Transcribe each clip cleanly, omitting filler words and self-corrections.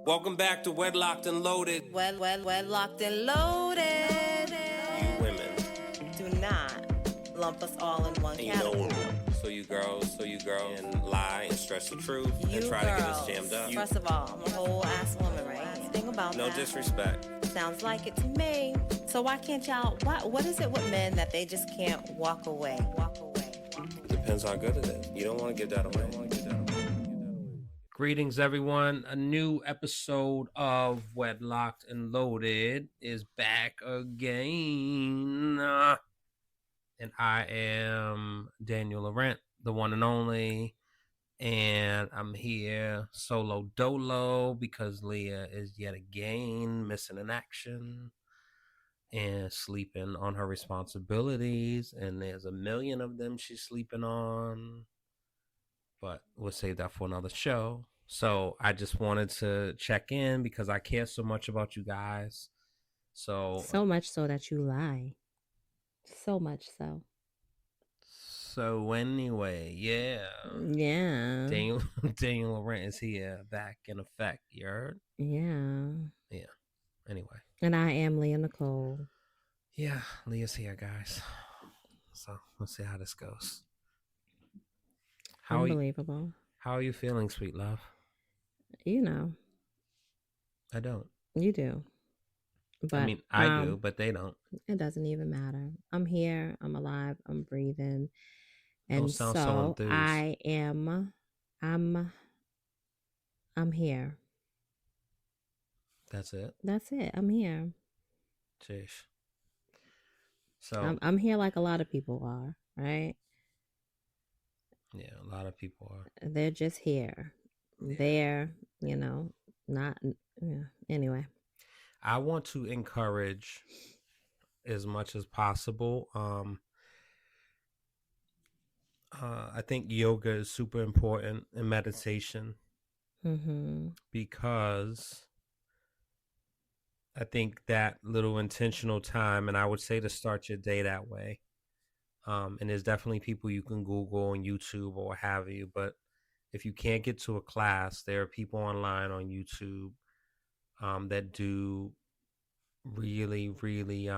Welcome back to Wedlocked and Loaded. Wedlocked and Loaded. You women. Do not lump us all in one category. So you girls and lie and stretch the truth and try to get us jammed up. First of all, I'm a whole ass woman, right? Think about no that. No disrespect. Sounds like it to me. So why can't y'all, what is it with men that they just can't walk away? Depends how good it is. You don't want to give that away. Greetings, everyone. A new episode of Wedlocked and Loaded is back again. And I am Daniel Laurent, the one and only. And I'm here solo dolo because Leah is yet again missing in action and sleeping on her responsibilities. And there's a million of them she's sleeping on. But we'll save that for another show. So I just wanted to check in because I care so much about you guys. So much so that you lie. So much so. So anyway, yeah. Daniel Laurent is here, back in effect. You heard? Yeah. Anyway. And I am Leah Nicole. Yeah, Leah's here, guys. So let's see how this goes. Unbelievable. How are you feeling, sweet love? You know. I don't. You do. But I mean, I do, but they don't. It doesn't even matter. I'm here. I'm alive. I'm breathing. And don't sound so enthused. I'm here. That's it? That's it. I'm here. Jeez. So I'm here like a lot of people are, right? Yeah, a lot of people are. They're just here. Yeah. They're, not, anyway. I want to encourage as much as possible. I think yoga is super important and meditation because I think that little intentional time, and I would say to start your day that way. And there's definitely people you can Google on YouTube or what have you. But if you can't get to a class, there are people online on YouTube that do really, really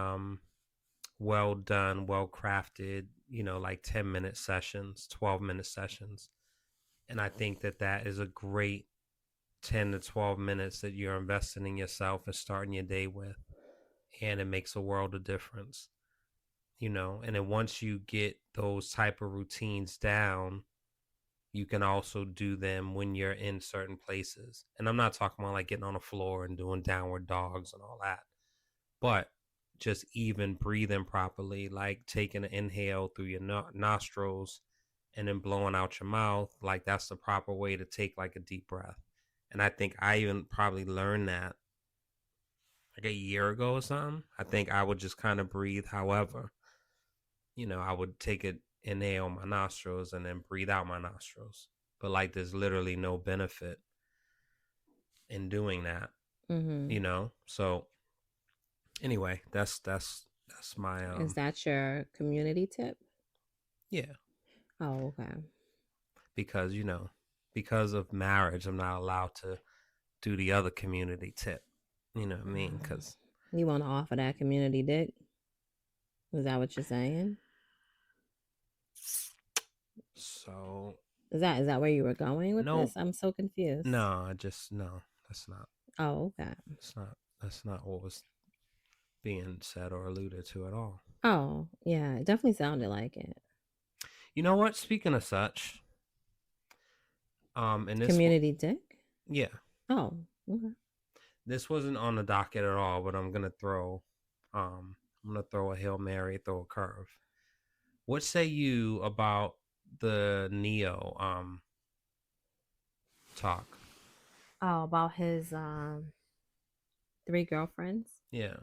well done, well crafted, like 10-minute sessions, 12-minute sessions. And I think that is a great 10 to 12 minutes that you're investing in yourself and starting your day with. And it makes a world of difference. And then once you get those type of routines down, you can also do them when you're in certain places. And I'm not talking about like getting on the floor and doing downward dogs and all that, but just even breathing properly, like taking an inhale through your nostrils and then blowing out your mouth. Like that's the proper way to take like a deep breath. And I think I even probably learned that like a year ago or something. I think I would just kind of breathe however. I would take an inhale my nostrils and then breathe out my nostrils. But like there's literally no benefit in doing that. So anyway, that's my Is that your community tip? Yeah. Oh, okay. Because because of marriage, I'm not allowed to do the other community tip. You know what I mean? Because you want to offer that community dick? Is that what you're saying? So is that where you were going with this? I'm so confused. No, that's not. Oh, okay. That's not what was being said or alluded to at all. Oh, yeah, it definitely sounded like it. You know what? Speaking of such, in this community dick? Yeah. Oh, okay. This wasn't on the docket at all, but I'm gonna throw a Hail Mary, throw a curve. What say you about the Neyo talk? Oh, about his 3 girlfriends? Yeah.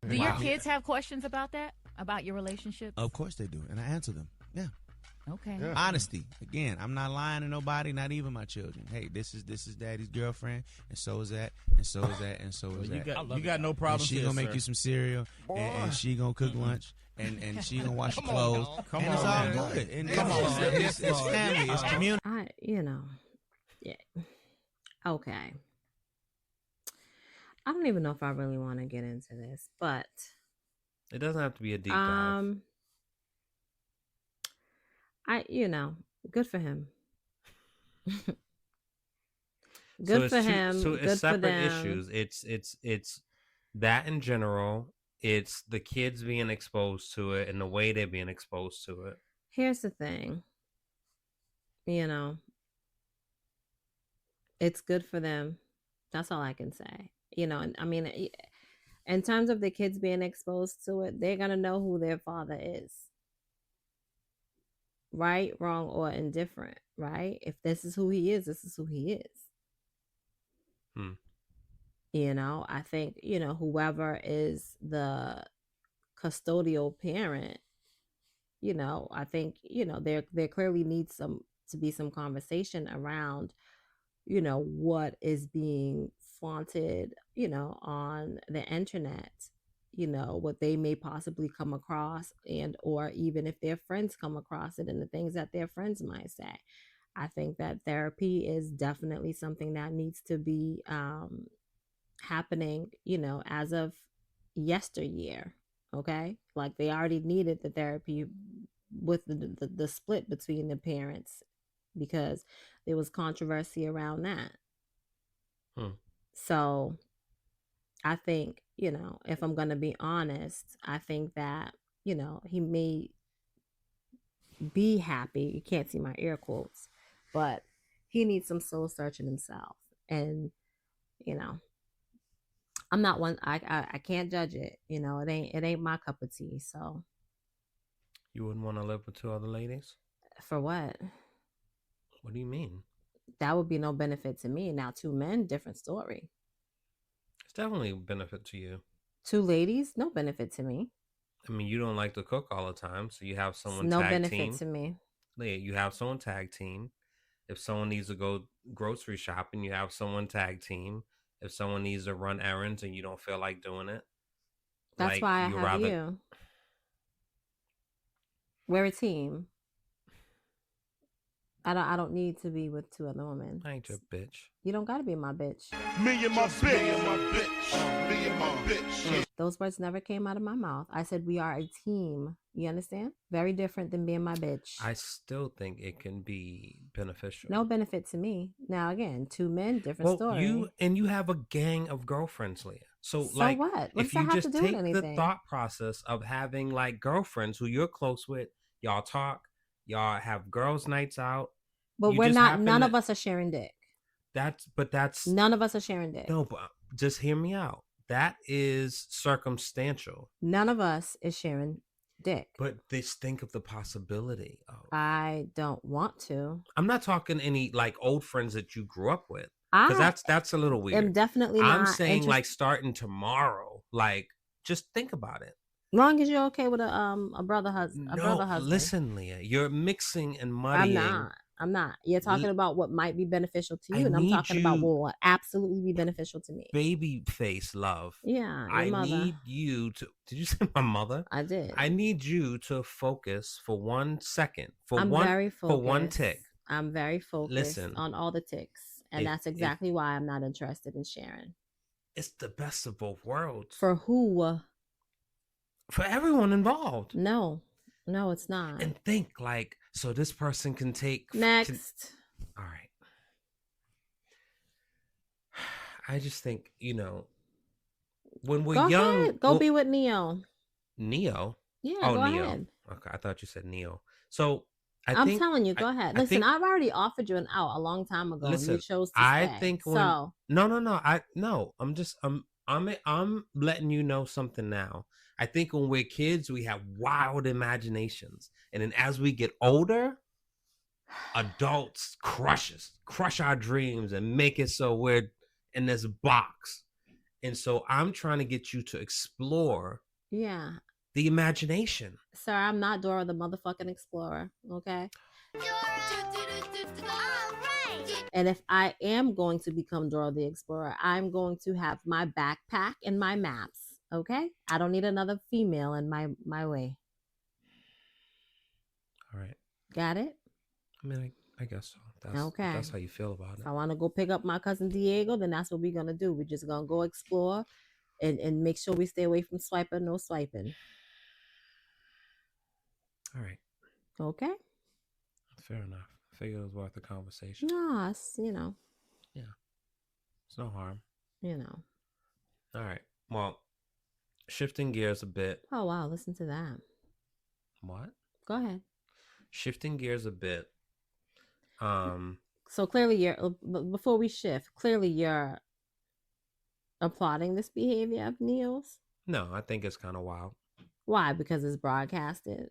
Do your kids have questions about that? About your relationship? Of course they do, and I answer them. Yeah. Okay. Yeah. Honesty. Again, I'm not lying to nobody, not even my children. Hey, this is daddy's girlfriend, and so is that, and so is that, and so is that. You got no problem. She gonna make you some cereal, and she gonna cook lunch, and she gonna wash your clothes, and it's all good. And it's family, it's community. Yeah. Okay. I don't even know if I really want to get into this, but It doesn't have to be a deep dive. good for him. So Good it's for two. him. So it's Good for separate them. issues. It's that in general. It's the kids being exposed to it and the way they're being exposed to it. Here's the thing. It's good for them. That's all I can say. And I mean, in terms of the kids being exposed to it, they're going to know who their father is. Right, wrong, or indifferent, right? If this is who he is, this is who he is. I think, whoever is the custodial parent, I think, there clearly needs to be some conversation around, what is being flaunted, on the internet, what they may possibly come across, and or even if their friends come across it and the things that their friends might say. I think that therapy is definitely something that needs to be happening, as of yesteryear. Okay, like they already needed the therapy with the split between the parents, because there was controversy around that. So I think, if I'm going to be honest, I think that, he may be happy. You can't see my air quotes, but he needs some soul searching himself. And, I'm not one, I can't judge it. It ain't my cup of tea. So. You wouldn't want to live with two other ladies? For what? What do you mean? That would be no benefit to me. Now, two men, different story. It's definitely a benefit to you. Two ladies, no benefit to me. I mean, you don't like to cook all the time, so you have someone no tag benefit team. To me. Leah, you have someone tag team. If someone needs to go grocery shopping, you have someone tag team. If someone needs to run errands and you don't feel like doing it, that's why I have you. We're a team. I don't need to be with two other women. I ain't your bitch. You don't gotta be my bitch. Me and my bitch. Me and my bitch. Me and my bitch. Those words never came out of my mouth. I said we are a team. You understand? Very different than being my bitch. I still think it can be beneficial. No benefit to me. Now again, two men, different story. You have a gang of girlfriends, Leah. So like, what? If you just take the thought process of having like girlfriends who you're close with, y'all talk, y'all have girls' nights out. But we're not. None of us are sharing dick. That's none of us are sharing dick. No, but just hear me out. That is circumstantial. None of us is sharing dick. But just think of the possibility of. I don't want to. I'm not talking any like old friends that you grew up with, because that's a little weird. I'm definitely not. I'm saying like starting tomorrow. Like, just think about it. Long as you're okay with a brother husband. Listen, Leah, you're mixing and muddying. I'm not. You're talking about what might be beneficial to you, and I'm talking about what will absolutely be beneficial to me. Baby face love. Yeah, I need you to. Did you say my mother? I did. I need you to focus for 1 second. I'm very focused. For one tick. I'm very focused on all the ticks, and that's exactly why I'm not interested in sharing. It's the best of both worlds. For who? For everyone involved. No, it's not. And think like, so this person can take next. All right. I just think, when we're young, ahead. Go be with Neyo. Neyo? Yeah, go Neyo. ahead. Okay, I thought you said Neo. So I'm telling you, go ahead. Listen, I've already offered you an out a long time ago, and you chose to stay. I think no. I'm letting you know something now. I think when we're kids, we have wild imaginations. And then as we get older, adults crush our dreams and make it so we're in this box. And so I'm trying to get you to explore the imagination. Sir, I'm not Dora the motherfucking Explorer, okay? And if I am going to become Dora the Explorer, I'm going to have my backpack and my maps. Okay, I don't need another female in my way. All right. Got it? I mean, I guess so. Okay. that's how you feel about If it. I want to go pick up my cousin Diego, then that's what we're gonna do. We're just gonna go explore and make sure we stay away from swiping, no swiping. All right, Okay. fair enough. I figured it was worth a conversation. No, it's, you know. Yeah, it's no harm. You know. All right. Well, shifting gears a bit. Oh wow, listen to that. What? Go ahead. Shifting gears a bit. So clearly you're before we shift, clearly you're applauding this behavior of Neo's. No, I think it's kind of wild. Why? Because it's broadcasted.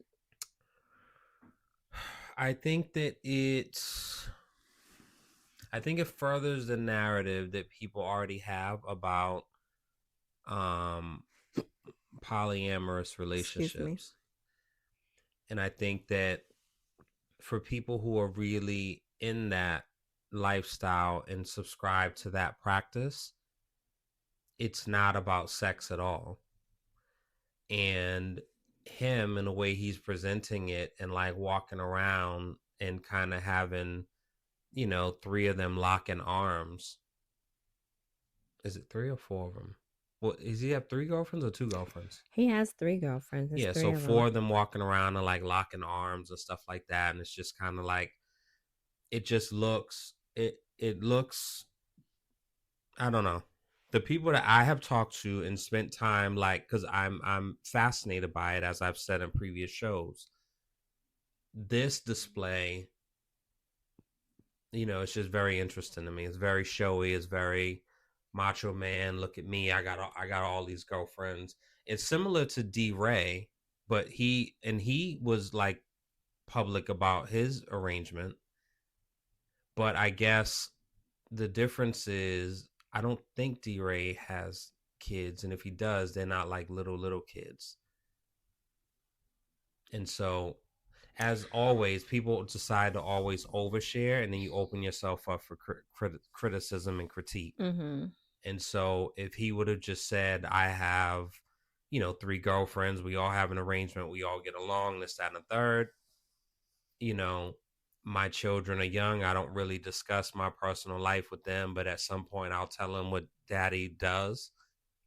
I think that it furthers the narrative that people already have about polyamorous relationships. And I think that for people who are really in that lifestyle and subscribe to that practice, it's not about sex at all. And him, in the way he's presenting it and like walking around and kind of having, 3 of them locking arms. Is it 3 or 4 of them? Well, does he have 3 girlfriends or 2 girlfriends? He has 3 girlfriends. Yeah, so 4 of them walking around and like locking arms and stuff like that. And it's just kind of like, it just looks, it looks, I don't know. The people that I have talked to and spent time, like, because I'm fascinated by it, as I've said in previous shows. This display, it's just very interesting to me. It's very showy. It's very macho man. Look at me. I got all these girlfriends. It's similar to D-Ray, but he was like public about his arrangement. But I guess the difference is, I don't think D-Ray has kids, and if he does, they're not like little kids. And so, as always, people decide to always overshare, and then you open yourself up for criticism and critique. Mm-hmm. And so, if he would have just said, I have, 3 girlfriends, we all have an arrangement, we all get along, this, that, and the third, my children are young. I don't really discuss my personal life with them, but at some point I'll tell them what daddy does.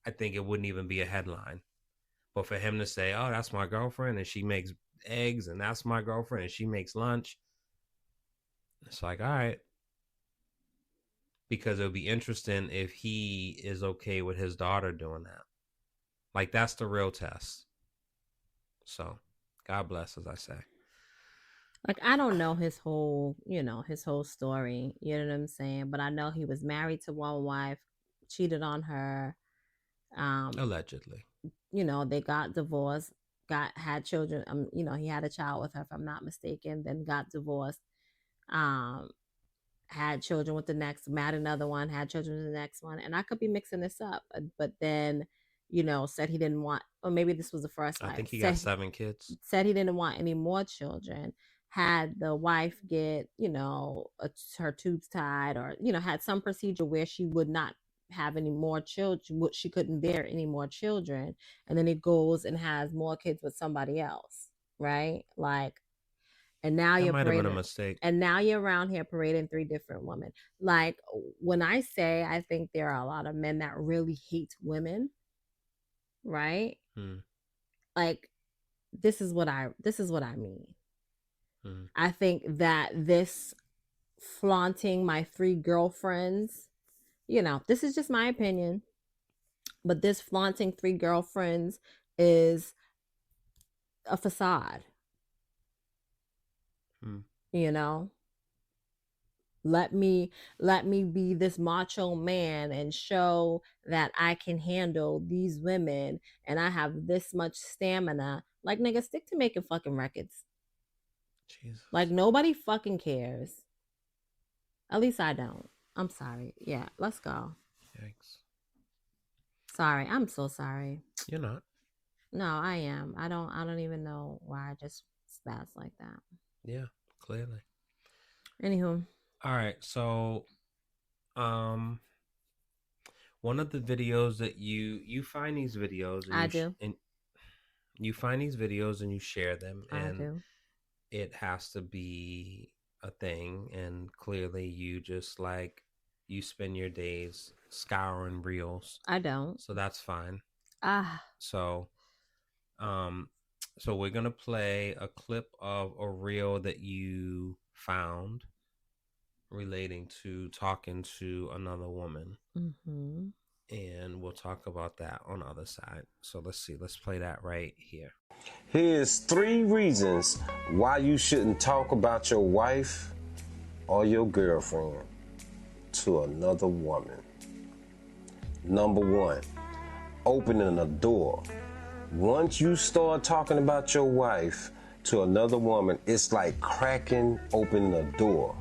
I think it wouldn't even be a headline. But for him to say, oh, that's my girlfriend and she makes eggs, and that's my girlfriend and she makes lunch, it's like, all right. Because it would be interesting if he is okay with his daughter doing that. Like, that's the real test. So, God bless, as I say. Like, I don't know his whole story. You know what I'm saying? But I know he was married to one wife, cheated on her. Allegedly. They got divorced, had children. He had a child with her, if I'm not mistaken, then got divorced. Had children with the next, married another one, had children with the next one. And I could be mixing this up, but then, said he didn't want, or maybe this was the first wife. I think he got 7 kids. Said he didn't want any more children. Had the wife get, her tubes tied, or, had some procedure where she would not have any more children. She couldn't bear any more children. And then it goes and has more kids with somebody else. Right? Like, and now that you're might have been a mistake. And now you're around here parading 3 different women. Like, when I say I think there are a lot of men that really hate women, right? Like, this is what I mean. I think that this flaunting my 3 girlfriends, this is just my opinion, but this flaunting 3 girlfriends is a facade. Let me be this macho man and show that I can handle these women and I have this much stamina. Like, nigga, stick to making fucking records. Jesus. Like, nobody fucking cares. At least I don't. I'm sorry. Yeah, let's go. Yikes. Sorry. I'm so sorry. You're not. No, I am. I don't even know why I just spaz like that. Yeah, clearly. Anywho. All right, so one of the videos that you find these videos, and I do. And you find these videos and you share them, I and do. it has to be a thing, and clearly you just like you spend your days scouring reels, I don't. so that's fine. Ah, So, so we're gonna play a clip of a reel that you found relating to talking to another woman, mm-hmm. and we'll talk about that on the other side. So let's see. Let's play that right here. Here's 3 reasons why you shouldn't talk about your wife or your girlfriend to another woman. Number 1, opening a door. Once you start talking about your wife to another woman, it's like cracking open a door.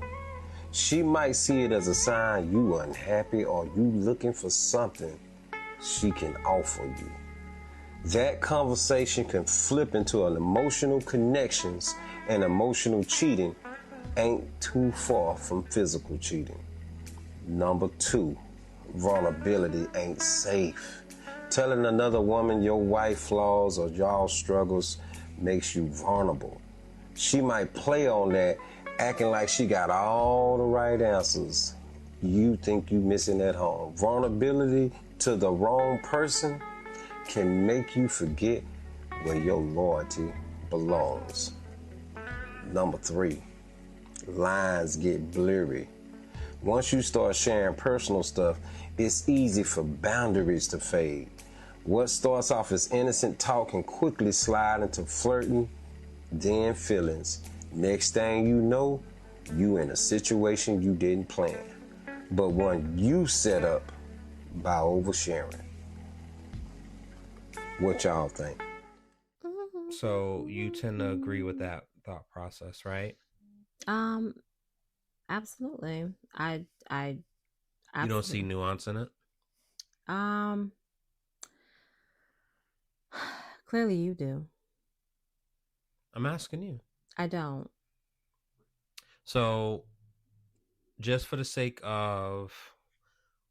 She might see it as a sign you unhappy or you looking for something she can offer you. That conversation can flip into an emotional connections, and emotional cheating ain't too far from physical cheating. Number 2, vulnerability ain't safe. Telling another woman your wife flaws or y'all struggles makes you vulnerable. She might play on that, acting like she got all the right answers. You think you missing at home. Vulnerability to the wrong person can make you forget where your loyalty belongs. Number 3, lines get blurry. Once you start sharing personal stuff, it's easy for boundaries to fade. What starts off as innocent talk can quickly slide into flirting, then feelings. Next thing you know, you in a situation you didn't plan, but one you set up by oversharing. What y'all think? So you tend to agree with that thought process, right? Absolutely. I You don't see absolutely. nuance in it. Clearly you do. I'm asking you. I don't. So, just for the sake of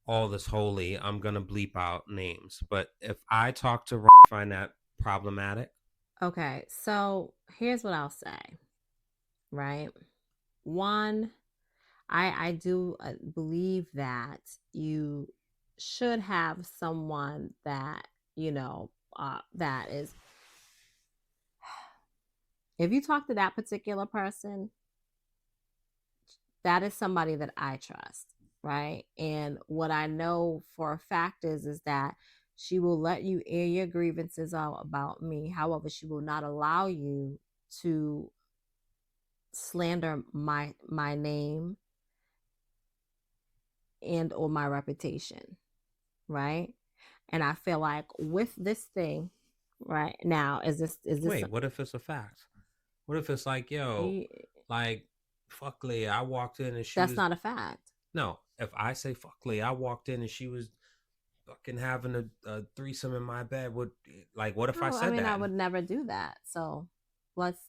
all this holy, I'm gonna bleep out names. But if I talk to Ron, I find that problematic. Okay, so here's what I'll say. Right? One, I do believe that you should have someone that that is. If you talk to that particular person, that is somebody that I trust, right? And what I know for a fact is that she will let you air your grievances out about me. However, she will not allow you to slander my name and or my reputation, right? And I feel like with this thing, right now, is this Wait, what if it's a fact? What if it's like, yo, like, fuck Leah, I walked in and she that's was... not a fact. No, if I say fuck Leah, I walked in and she was fucking having a threesome in my bed, what if I said that? I would never do that. So let's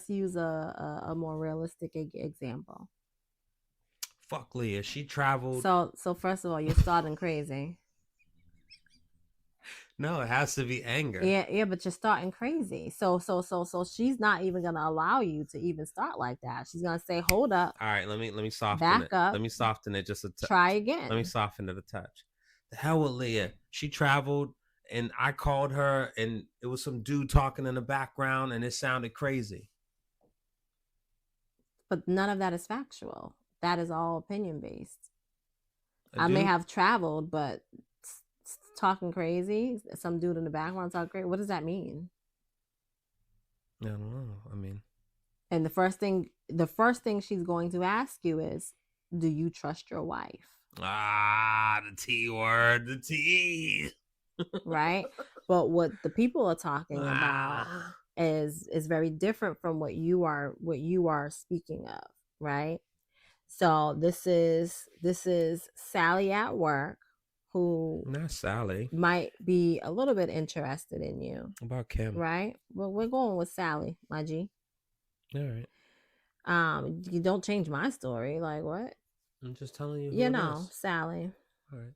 use a more realistic example. Fuck Leah, she traveled. So first of all, you're starting crazy. No, it has to be anger. Yeah, but you're starting crazy. So she's not even gonna allow you to even start like that. She's gonna say, "Hold up." All right, let me soften back it. up. Let me soften it just a touch. Try again. Let me soften it a touch. The hell with Leah. She traveled, and I called her, and it was some dude talking in the background, and it sounded crazy. But none of that is factual. That is all opinion based. I may have traveled, but talking crazy, some dude in the background talking crazy. What does that mean? I don't know. I mean, and the first thing she's going to ask you is, do you trust your wife? The T word, the T. Right? But what the people are talking about is very different from what you are speaking of, right? So this is Sally at work, who not Sally might be a little bit interested in you. About Kim, right? Well, we're going with Sally, my G. All right. You don't change my story. Like what? I'm just telling you. You know, Sally. All right.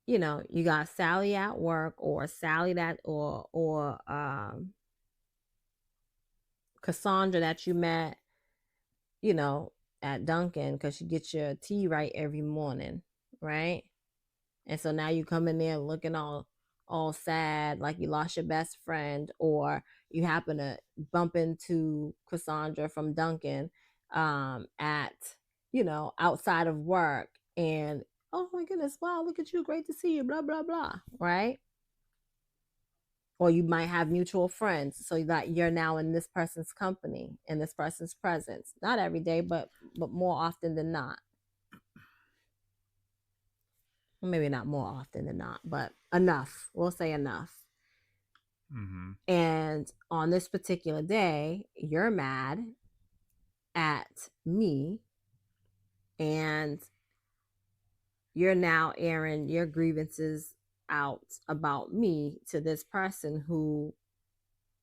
you know, you got Sally at work, or Sally that, or Cassandra that you met, you know, at Dunkin', because she gets your tea right every morning, right? And so now you come in there looking all sad, like you lost your best friend, or you happen to bump into Cassandra from Duncan at, you know, outside of work, and oh my goodness, wow, look at you, great to see you, blah blah blah, right? Or you might have mutual friends, so that you're now in this person's company, in this person's presence, not every day, but more often than not. Maybe not more often than not, but enough. We'll say enough. Mm-hmm. And on this particular day, you're mad at me, and you're now airing your grievances out about me to this person who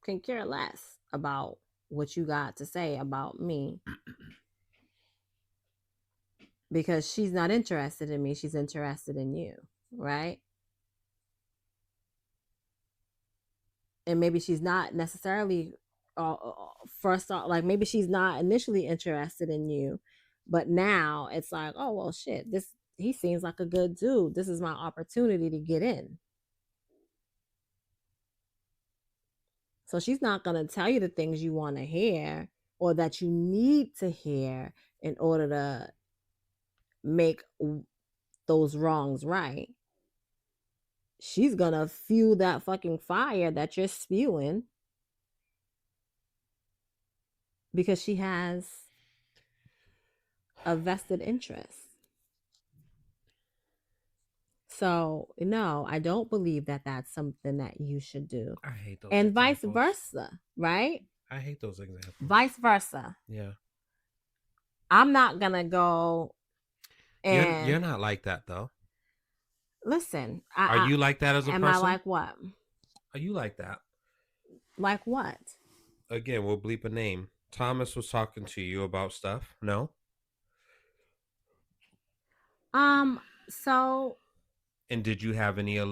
can care less about what you got to say about me, because she's not interested in me, she's interested in you, right? And maybe she's not necessarily first off, like maybe she's not initially interested in you, but now it's like, oh well, shit, this, he seems like a good dude, this is my opportunity to get in. So she's not going to tell you the things you want to hear or that you need to hear in order to make those wrongs right. She's going to fuel that fucking fire that you're spewing, because she has a vested interest. So, no, I don't believe that that's something that you should do. I hate those and examples. Vice versa, right? I hate those examples. Vice versa. Yeah. I'm not going to go and... You're not like that, though. Listen. Are you like that as a person? Am I like what? Are you like that? Like what? Again, we'll bleep a name. Thomas was talking to you about stuff. No? So... And did you have any a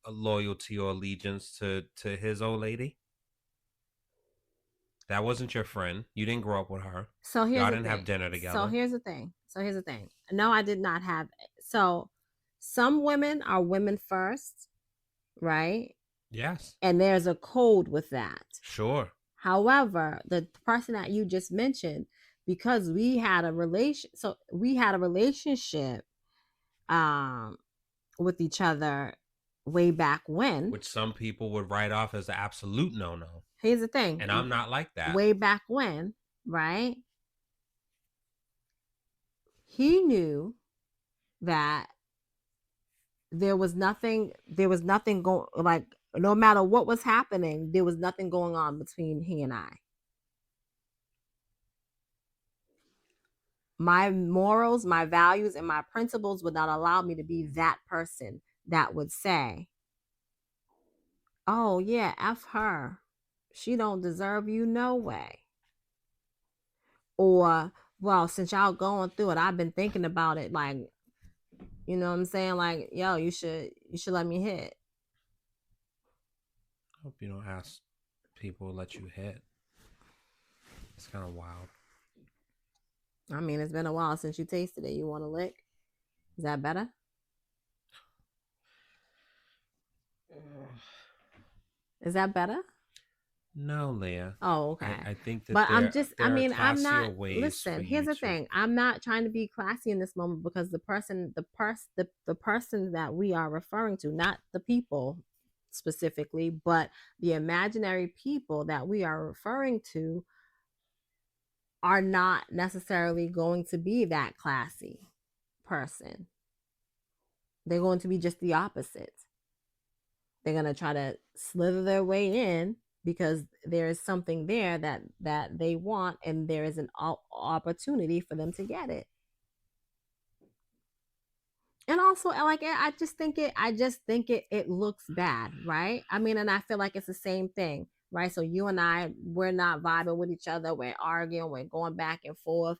loyalty or allegiance to his old lady? That wasn't your friend. You didn't grow up with her. So here's Y'all the didn't thing. have dinner together. So here's the thing. No, I did not have. So some women are women first, right? Yes. And there's a code with that. Sure. However, the person that you just mentioned, because we had a relationship with each other way back when, which some people would write off as an absolute no-no. Here's the thing. And I'm not like that. Way back when, right? He knew that there was nothing going, like, no matter what was happening, there was nothing going on between he and I. My morals, my values, and my principles would not allow me to be that person that would say, oh yeah, F her, she don't deserve you, no way. Or, well, since y'all going through it, I've been thinking about it, like, you know what I'm saying, like, yo, you should let me hit. I hope you don't ask people to let you hit. It's kind of wild. I mean, it's been a while since you tasted it. You want a lick? Is that better? Is that better? No, Leah. Oh, okay. I think that, but I'm just, I mean, I'm not. Listen, here's the thing. I'm not trying to be classy in this moment, because the person that we are referring to, not the people specifically, but the imaginary people that we are referring to, are not necessarily going to be that classy person. They're going to be just the opposite. They're going to try to slither their way in, because there is something there that they want, and there is an opportunity for them to get it. And also, like, I just think it looks bad, right? I mean, and I feel like it's the same thing, right? So you and I, we're not vibing with each other. We're arguing. We're going back and forth.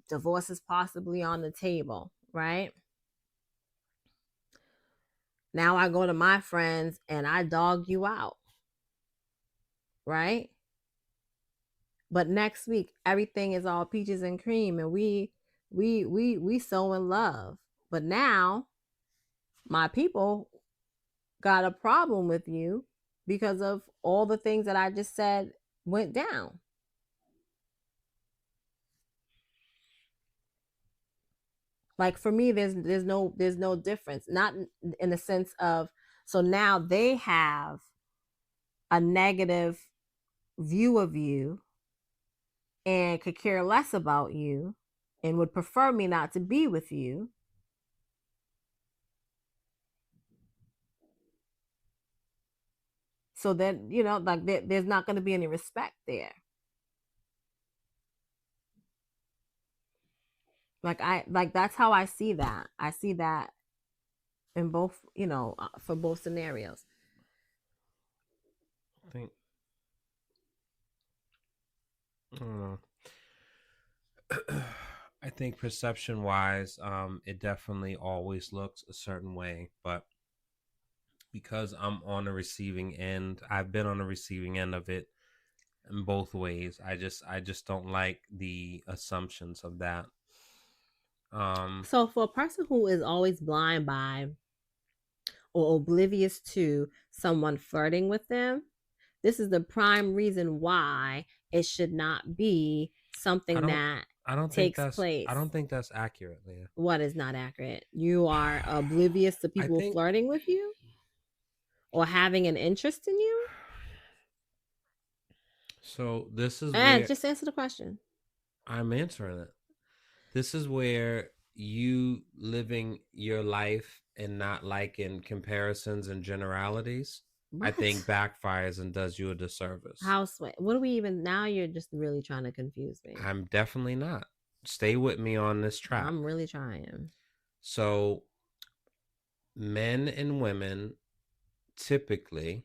Divorce is possibly on the table, right? Now I go to my friends and I dog you out. Right? But next week everything is all peaches and cream and we so in love. But now my people got a problem with you because of all the things that I just said went down. Like for me, there's no difference. Not in the sense of, so now they have a negative view of you and could care less about you and would prefer me not to be with you. So that, like there's not going to be any respect there. Like that's how I see that. I see that in both, for both scenarios. I don't know. I think perception wise, it definitely always looks a certain way, but because I'm on the receiving end, I've been on the receiving end of it in both ways. I just don't like the assumptions of that. So for a person who is always blind by or oblivious to someone flirting with them, this is the prime reason why it should not be something that takes place. I don't think that's accurate, Leah. What is not accurate? You are oblivious to people flirting with you or having an interest in you? So this is where... just answer the question. I'm answering it. This is where you living your life and not liking comparisons and generalities, what? I think backfires and does you a disservice. How sweet. What do we even... Now you're just really trying to confuse me. I'm definitely not. Stay with me on this track. I'm really trying. So men and women typically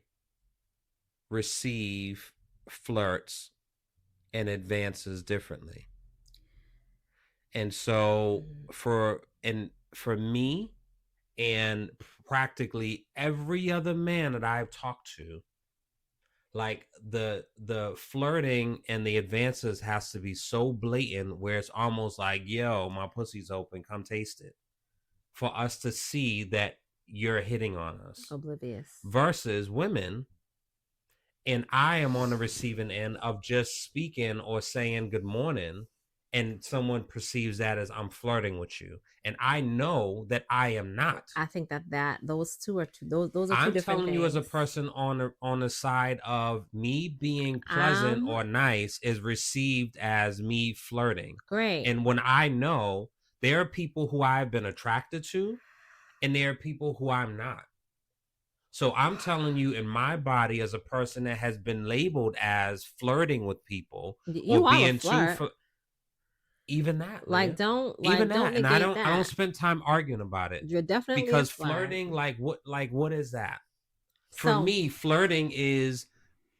receive flirts and advances differently. And so for me and practically every other man that I've talked to, like the flirting and the advances has to be so blatant where it's almost like, yo, my pussy's open, come taste it, for us to see that you're hitting on us. Oblivious. Versus women, and I am on the receiving end of just speaking or saying good morning, and someone perceives that as I'm flirting with you, and I know that I am not. I think that those two are those are two different things. I'm telling you, as a person on the side of me being pleasant or nice is received as me flirting. Great. And when I know there are people who I've been attracted to, and there are people who I'm not. So I'm telling you, in my body, as a person that has been labeled as flirting with people, you or are being a flirt. Even that, like, Leah. don't even don't that, and I don't spend time arguing about it. You're definitely because a flirt. Flirting, what is that? For me, flirting is,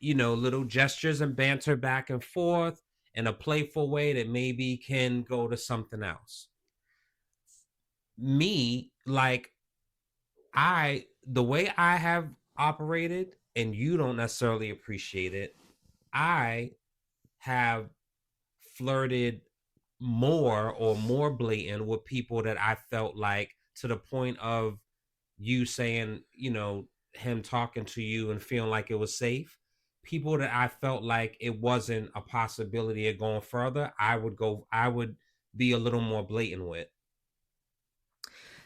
little gestures and banter back and forth in a playful way that maybe can go to something else. Me, the way I have operated, and you don't necessarily appreciate it, I have flirted more blatant with people that I felt like, to the point of you saying, him talking to you and feeling like it was safe. People that I felt like it wasn't a possibility of going further, I would be a little more blatant with.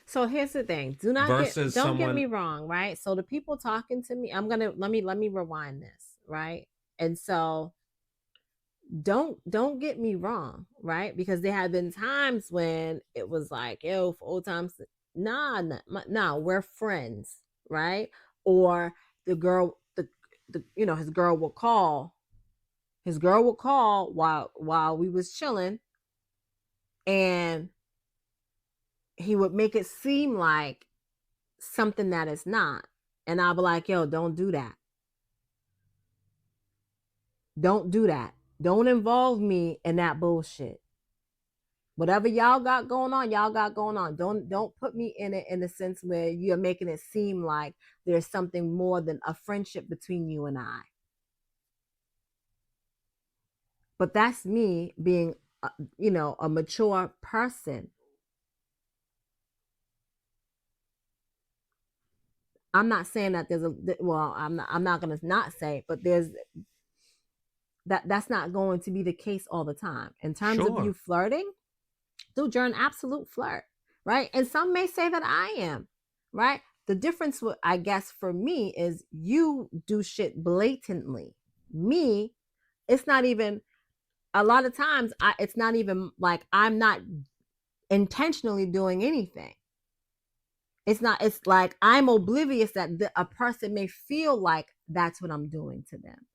So here's the thing. Don't get me wrong, right? So the people talking to me, let me rewind this, right? And so don't get me wrong, right? Because there have been times when it was like, yo, for old times, nah, we're friends, right? Or the girl, his girl would call while we was chilling, and he would make it seem like something that it's not. And I'll be like, yo, don't do that. Don't do that. Don't involve me in that bullshit. Whatever y'all got going on, y'all got going on. Don't put me in it in the sense where you're making it seem like there's something more than a friendship between you and I. But that's me being, a mature person. I'm not saying that I'm not going to not say, but that's not going to be the case all the time. In terms of you flirting, dude, you're an absolute flirt, right? And some may say that I am, right? The difference, I guess, for me is you do shit blatantly. Me, it's not even, a lot of times, it's not even like I'm not intentionally doing anything. It's like I'm oblivious that a person may feel like that's what I'm doing to them.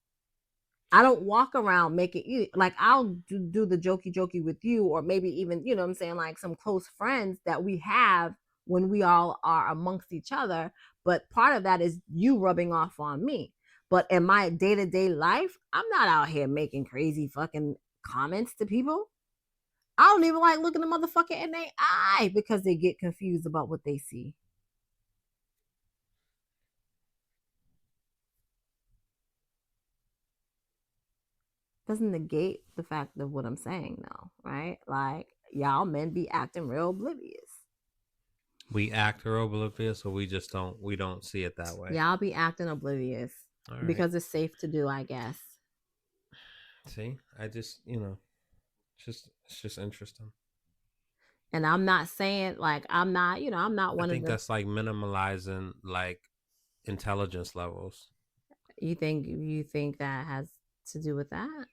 I don't walk around making like I'll do the jokey with you, or maybe even, what I'm saying, like some close friends that we have when we all are amongst each other. But part of that is you rubbing off on me. But in my day-to-day life, I'm not out here making crazy fucking comments to people. I don't even like looking a motherfucker in their eye because they get confused about what they see. Doesn't negate the fact of what I'm saying, though, right? Like, y'all men be acting real oblivious. We act real oblivious, or we don't see it that way. Y'all be acting oblivious because it's safe to do, I guess. See, I just, it's just interesting. And I'm not saying, like, I'm not one of them. I think that's like minimalizing like intelligence levels. You think that has to do with that?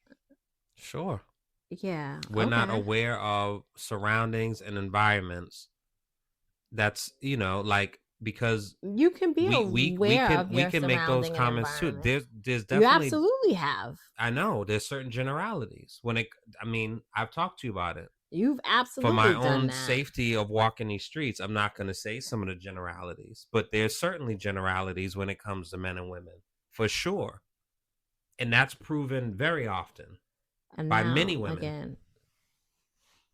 Sure. Yeah. We're not aware of surroundings and environments. That's, like, because you can be aware of your we can make those comments too. There's definitely, you absolutely have. I know there's certain generalities I've talked to you about it. You've absolutely for my done own that. safety of walking these streets. I'm not going to say some of the generalities, but there's certainly generalities when it comes to men and women, for sure. And that's proven very often by many women. Again.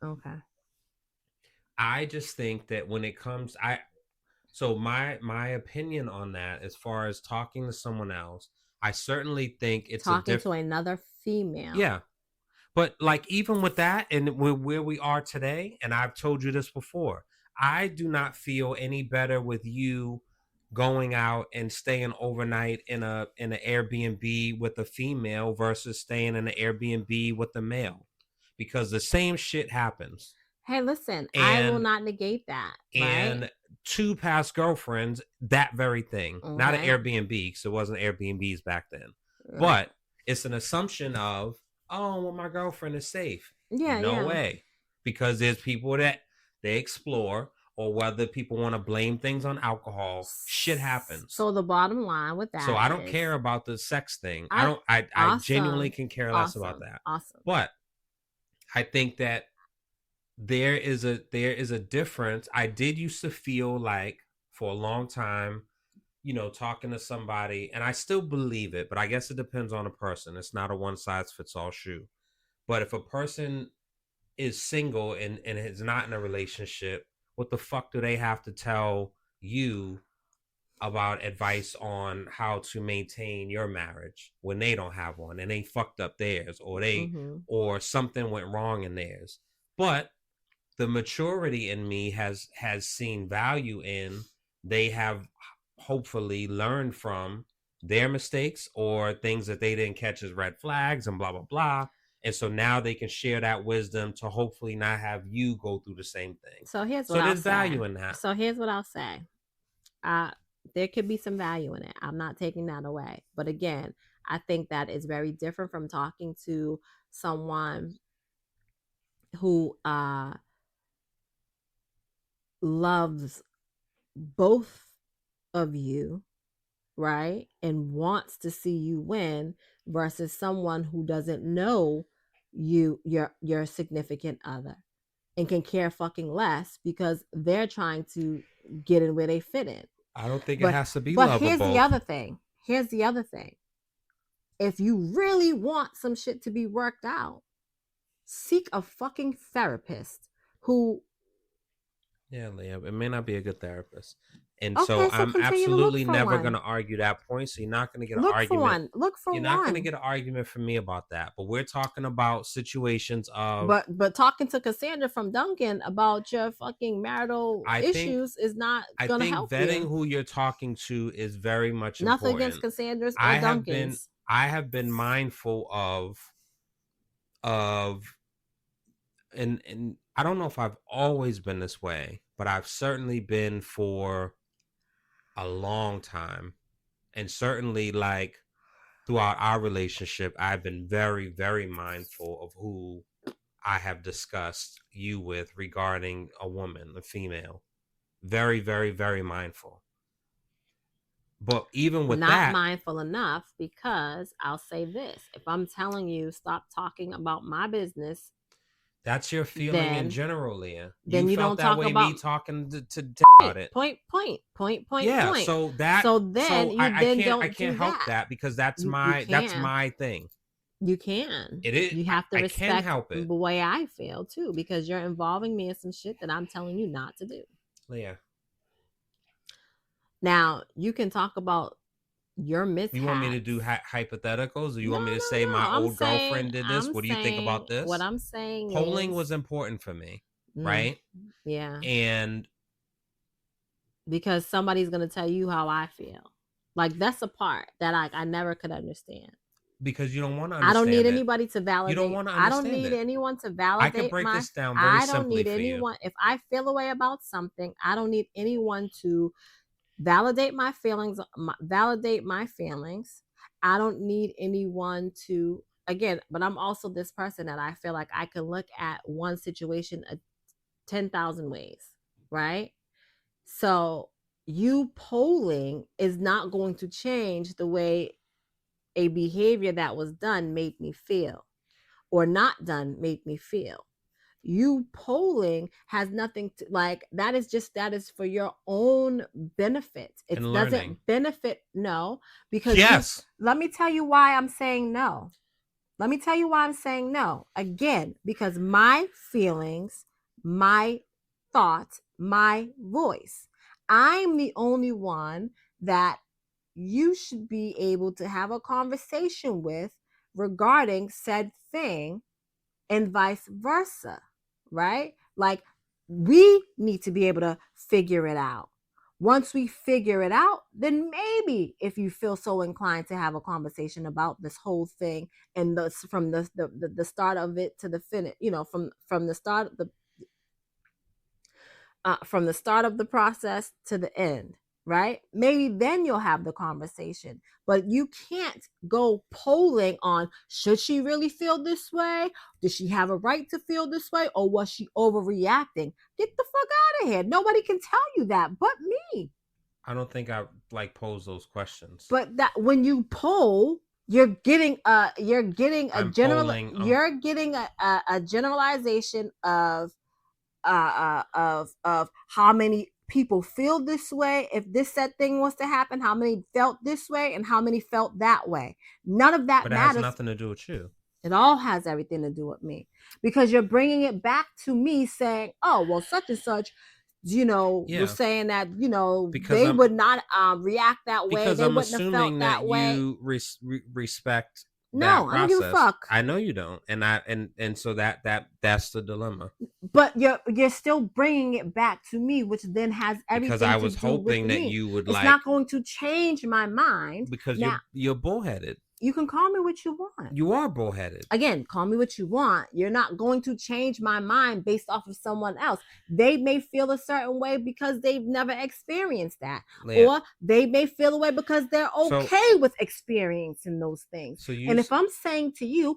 Okay. I just think that when it comes, so my opinion on that, as far as talking to someone else, I certainly think it's talking to another female. Yeah. But like, even with that, and where we are today, and I've told you this before, I do not feel any better with you going out and staying overnight in an Airbnb with a female versus staying in an Airbnb with a male, because the same shit happens. Hey, listen, I will not negate that. And right? 2 past girlfriends, that very thing. Okay. Not an Airbnb, because it wasn't Airbnbs back then. Right. But it's an assumption of, oh, well, my girlfriend is safe. Yeah, no way. Because there's people that they explore, or whether people want to blame things on alcohol, shit happens. So the bottom line with that, so I don't care about the sex thing. I genuinely can care less about that. Awesome. But I think that there is a difference. I did used to feel like for a long time, talking to somebody, and I still believe it, but I guess it depends on a person. It's not a one size fits all shoe. But if a person is single and is not in a relationship, what the fuck do they have to tell you about advice on how to maintain your marriage when they don't have one and they fucked up theirs, or or something went wrong in theirs? But the maturity in me has seen value in, they have hopefully learned from their mistakes or things that they didn't catch as red flags and blah, blah, blah. And so now they can share that wisdom to hopefully not have you go through the same thing. So there's value in that. So here's what I'll say. There could be some value in it. I'm not taking that away. But again, I think that is very different from talking to someone who loves both of you, right, and wants to see you win, versus someone who doesn't know your significant other and can care fucking less because they're trying to get in where they fit in. I don't think it has to be lovable. But here's the other thing. If you really want some shit to be worked out, seek a fucking therapist, who. Yeah, Leah, it may not be a good therapist. And Okay, so so I'm continue to look absolutely for never one. going to argue that point. So you're not going to get an Look for argument. one. Look for You're not going to one. get an argument from me about that. But we're talking about situations of. But talking to Cassandra from Duncan about your fucking marital issues is not gonna help you. I think vetting who you're talking to is very much Nothing important. against Cassandra's or Duncan's. I have been mindful of and I don't know if I've always been this way, but I've certainly been for a long time. And certainly like throughout our relationship, I've been very, very mindful of who I have discussed you with regarding a woman, a female. Very, very, very mindful. But even with not mindful enough, because I'll say this: if I'm telling you stop talking about my business, that's your feeling in general, Leah. Then you felt don't that talk way about me talking to about it. Point. Yeah, point. so then I can't help that because that's my thing. You can. It is. You have to respect can help it. The way I feel too, because you're involving me in some shit that I'm telling you not to do. Leah. Now you can talk about your mishaps. You want me to do hypotheticals, or you want me to say my old girlfriend did this? What do you think about this? What I'm saying polling was important for me, right? Yeah. And because somebody's gonna tell you how I feel. Like that's a part that I never could understand. Because you don't want to understand. I don't need anybody to validate. You don't want to understand. I don't need anyone to validate. I can break this down very simply for you. I don't need anyone. If I feel a way about something, I don't need anyone to validate my feelings. Validate my feelings. I don't need anyone to. Again, but I'm also this person that I feel like I can look at one situation 10,000 ways, right? So you polling is not going to change the way a behavior that was done made me feel, or not done made me feel. You polling has nothing to like that is for your own benefit. It doesn't benefit because let me tell you why I'm saying no. Let me tell you why I'm saying no. Again, because my feelings, my thoughts, my voice. I'm the only one that you should be able to have a conversation with regarding said thing and vice versa, right? Like we need to be able to figure it out. Once we figure it out, then maybe if you feel so inclined to have a conversation about this whole thing and from the start of it to the finish, from the start of the process to the end, right? Maybe then you'll have the conversation, but you can't go polling on should she really feel this way? Does she have a right to feel this way? Or was she overreacting? Get the fuck out of here. Nobody can tell you that but me. I don't think I pose those questions. But that when you poll, you're getting a generalization of how many people feel this way if this said thing was to happen, how many felt this way and how many felt that way. None of that matters. It has nothing to do with you. It all has everything to do with me, because you're bringing it back to me saying, oh well, such and such was saying that because they would not react that way, they wouldn't have felt that way. You respect no, I don't give a fuck. I know you don't, and so that's the dilemma. But you're still bringing it back to me, which then has everything. Because I was hoping that me. You would. It's not going to change my mind because you're bullheaded. You can call me what you want. You are bullheaded. Again, call me what you want. You're not going to change my mind based off of someone else. They may feel a certain way because they've never experienced that. Leah. Or they may feel a way because they're okay with experiencing those things. And if I'm saying to you,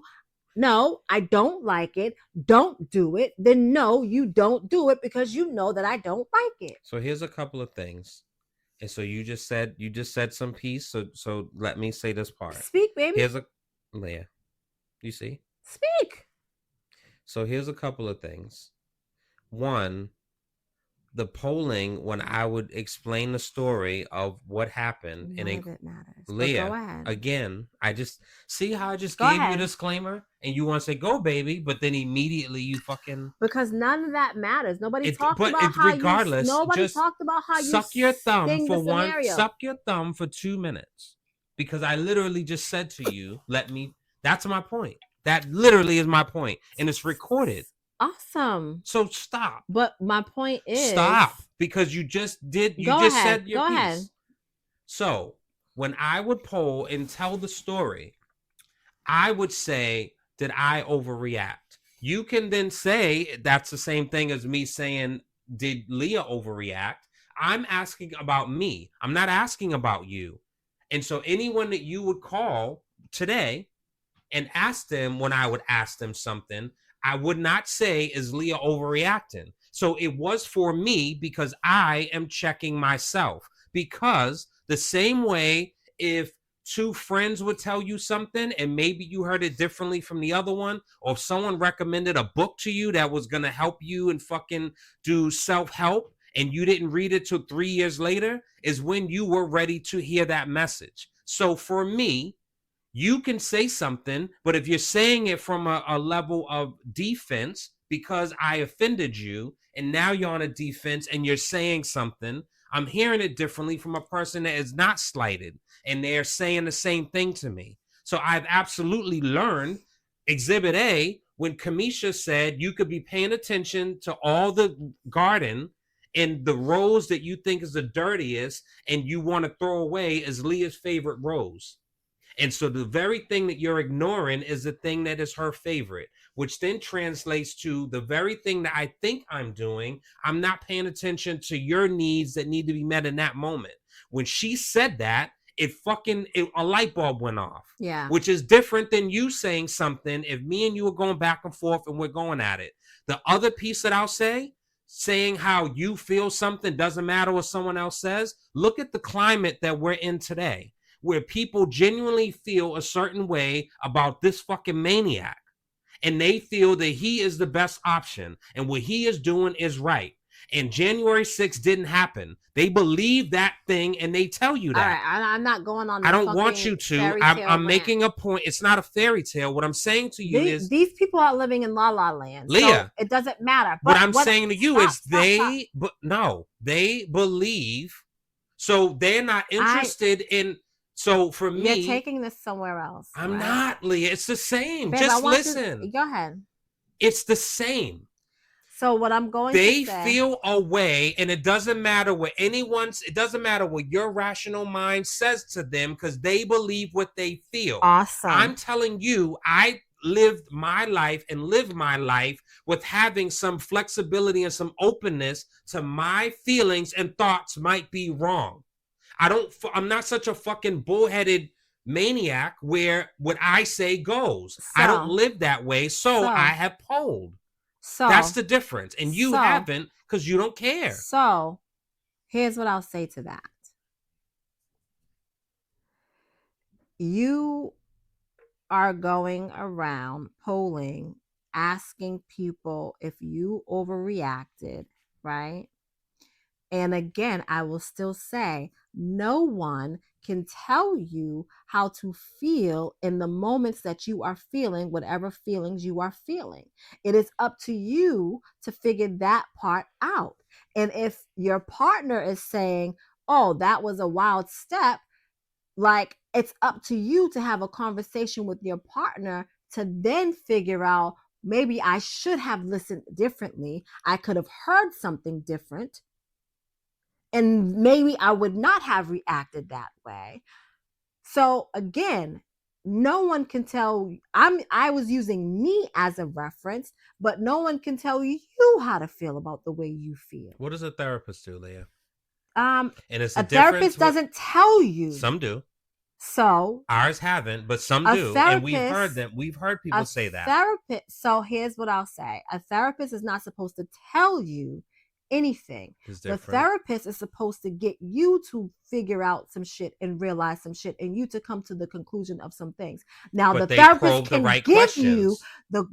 no, I don't like it, don't do it, then no, you don't do it because you know that I don't like it. So here's a couple of things. And so you just said some piece. So let me say this part. Speak, baby. Leah. You see? Speak. So here's a couple of things. One, the polling, when I would explain the story of what happened, None of it matters. But Leah, go ahead. again, I just see how I just Go gave you ahead. a disclaimer, and you want to say go, baby, but then immediately you fucking Because none of that matters. Nobody talked but about it's how regardless. you. Nobody Just talked about how you suck your thumb sting for the scenario. suck your thumb for 2 minutes, because I literally just said to you, let me. That's my point. That literally is my point, and it's recorded. Awesome. So stop. But my point is, stop, because you just did. You Go just ahead. said your Go piece. ahead. So when I would poll and tell the story, I would say, did I overreact? You can then say that's the same thing as me saying, did Leah overreact? I'm asking about me. I'm not asking about you. And so anyone that you would call today and ask them, when I would ask them something, I would not say, is Leah overreacting? So it was for me, because I am checking myself. Because the same way, if two friends would tell you something and maybe you heard it differently from the other one, or if someone recommended a book to you that was going to help you and fucking do self-help, and you didn't read it till 3 years later, is when you were ready to hear that message. So for me, you can say something, but if you're saying it from a level of defense because I offended you, and now you're on a defense and you're saying something, I'm hearing it differently from a person that is not slighted, and they're saying the same thing to me. So I've absolutely learned Exhibit A, when Kamisha said you could be paying attention to all the garden and the rose that you think is the dirtiest and you want to throw away is Leah's favorite rose. And so the very thing that you're ignoring is the thing that is her favorite, which then translates to the very thing that I think I'm doing. I'm not paying attention to your needs that need to be met in that moment. When she said that, a light bulb went off. Yeah. Which is different than you saying something. If me and you are going back and forth and we're going at it, the other piece that I'll say, saying how you feel something doesn't matter what someone else says. Look at the climate that we're in today, where people genuinely feel a certain way about this fucking maniac, and they feel that he is the best option and what he is doing is right. And January 6th didn't happen. They believe that thing and they tell you that. All right, I'm not going on. I don't want you to. I'm making a point. It's not a fairy tale. What I'm saying to you is these people are living in la la land. Leah, so it doesn't matter. But what I'm saying to you is they believe. So they're not interested in. So for me, you're taking this somewhere else. I'm not, Leah. It's the same. Babe, just listen. Go ahead. It's the same. So what I'm going they to say, feel a way, and it doesn't matter what it doesn't matter what your rational mind says to them, because they believe what they feel. Awesome. I'm telling you, I lived my life and live my life with having some flexibility and some openness to my feelings and thoughts might be wrong. I'm not such a fucking bullheaded maniac where what I say goes. I don't live that way, so I have polled. So that's the difference. And you haven't, because you don't care. So here's what I'll say to that. You are going around polling, asking people if you overreacted, right? And again, I will still say, no one can tell you how to feel in the moments that you are feeling whatever feelings you are feeling. It is up to you to figure that part out. And if your partner is saying, oh, that was a wild step, like, it's up to you to have a conversation with your partner to then figure out, maybe I should have listened differently. I could have heard something different. And maybe I would not have reacted that way. So again, no one can tell. I was using me as a reference, but no one can tell you how to feel about the way you feel. What does a therapist do, Leah? And it's a therapist doesn't tell you. Some do. So ours haven't, but some do, and we've heard them. We've heard people say that. Therapist. So here's what I'll say: a therapist is not supposed to tell you anything. It's The different. therapist is supposed to get you to figure out some shit and realize some shit and you to come to the conclusion of some things. Now, But the they therapist probe the can right give you questions.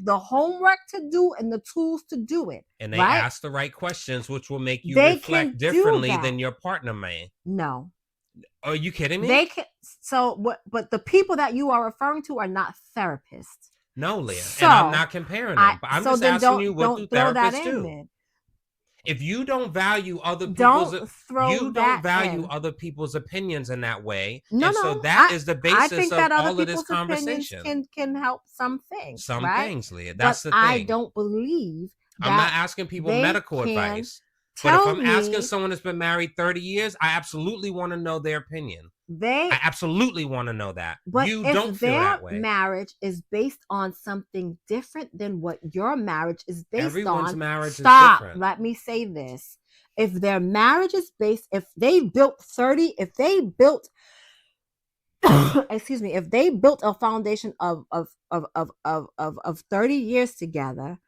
the homework to do and the tools to do it. And they right? ask the right questions, which will make you They reflect can do differently that. than your partner may. No. Are you kidding me? They can. So what? But the people that you are referring to are not therapists. No, Leah. So, and I'm not comparing them. But I'm so just then asking you, what do don't throw that therapists in do? then. If you don't value other people's, Don't throw you that don't value in. other people's opinions in that way. No, and no. so that is the I basis think of that other all of this people's opinions conversation. can help some things. Some right? things, Leah. That's but the thing. I don't believe that I'm not asking people they medical can advice. But if tell I'm asking me someone that's been married 30 years, I absolutely want to know their opinion. they. I absolutely want to know that. But You if don't feel their that way. marriage is based on something different than what your marriage is based Everyone's on, marriage is stop. different. Let me say this. If their marriage is based, if they built, excuse me, if they built a foundation of 30 years together,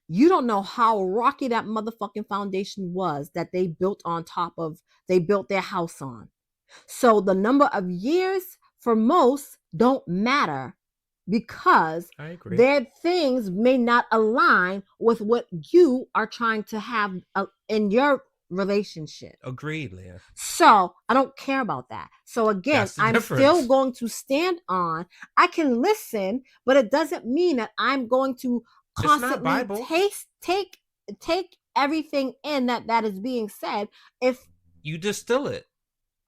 you don't know how rocky that motherfucking foundation was that they built on top of, they built their house on. So the number of years for most don't matter because I agree. their things may not align with what you are trying to have in your relationship. Agreed, Leah. So I don't care about that. So again, That's the I'm difference. still going to stand on. I can listen, but it doesn't mean that I'm going to It's not constantly Bible. take everything in that is being said. If You distill it.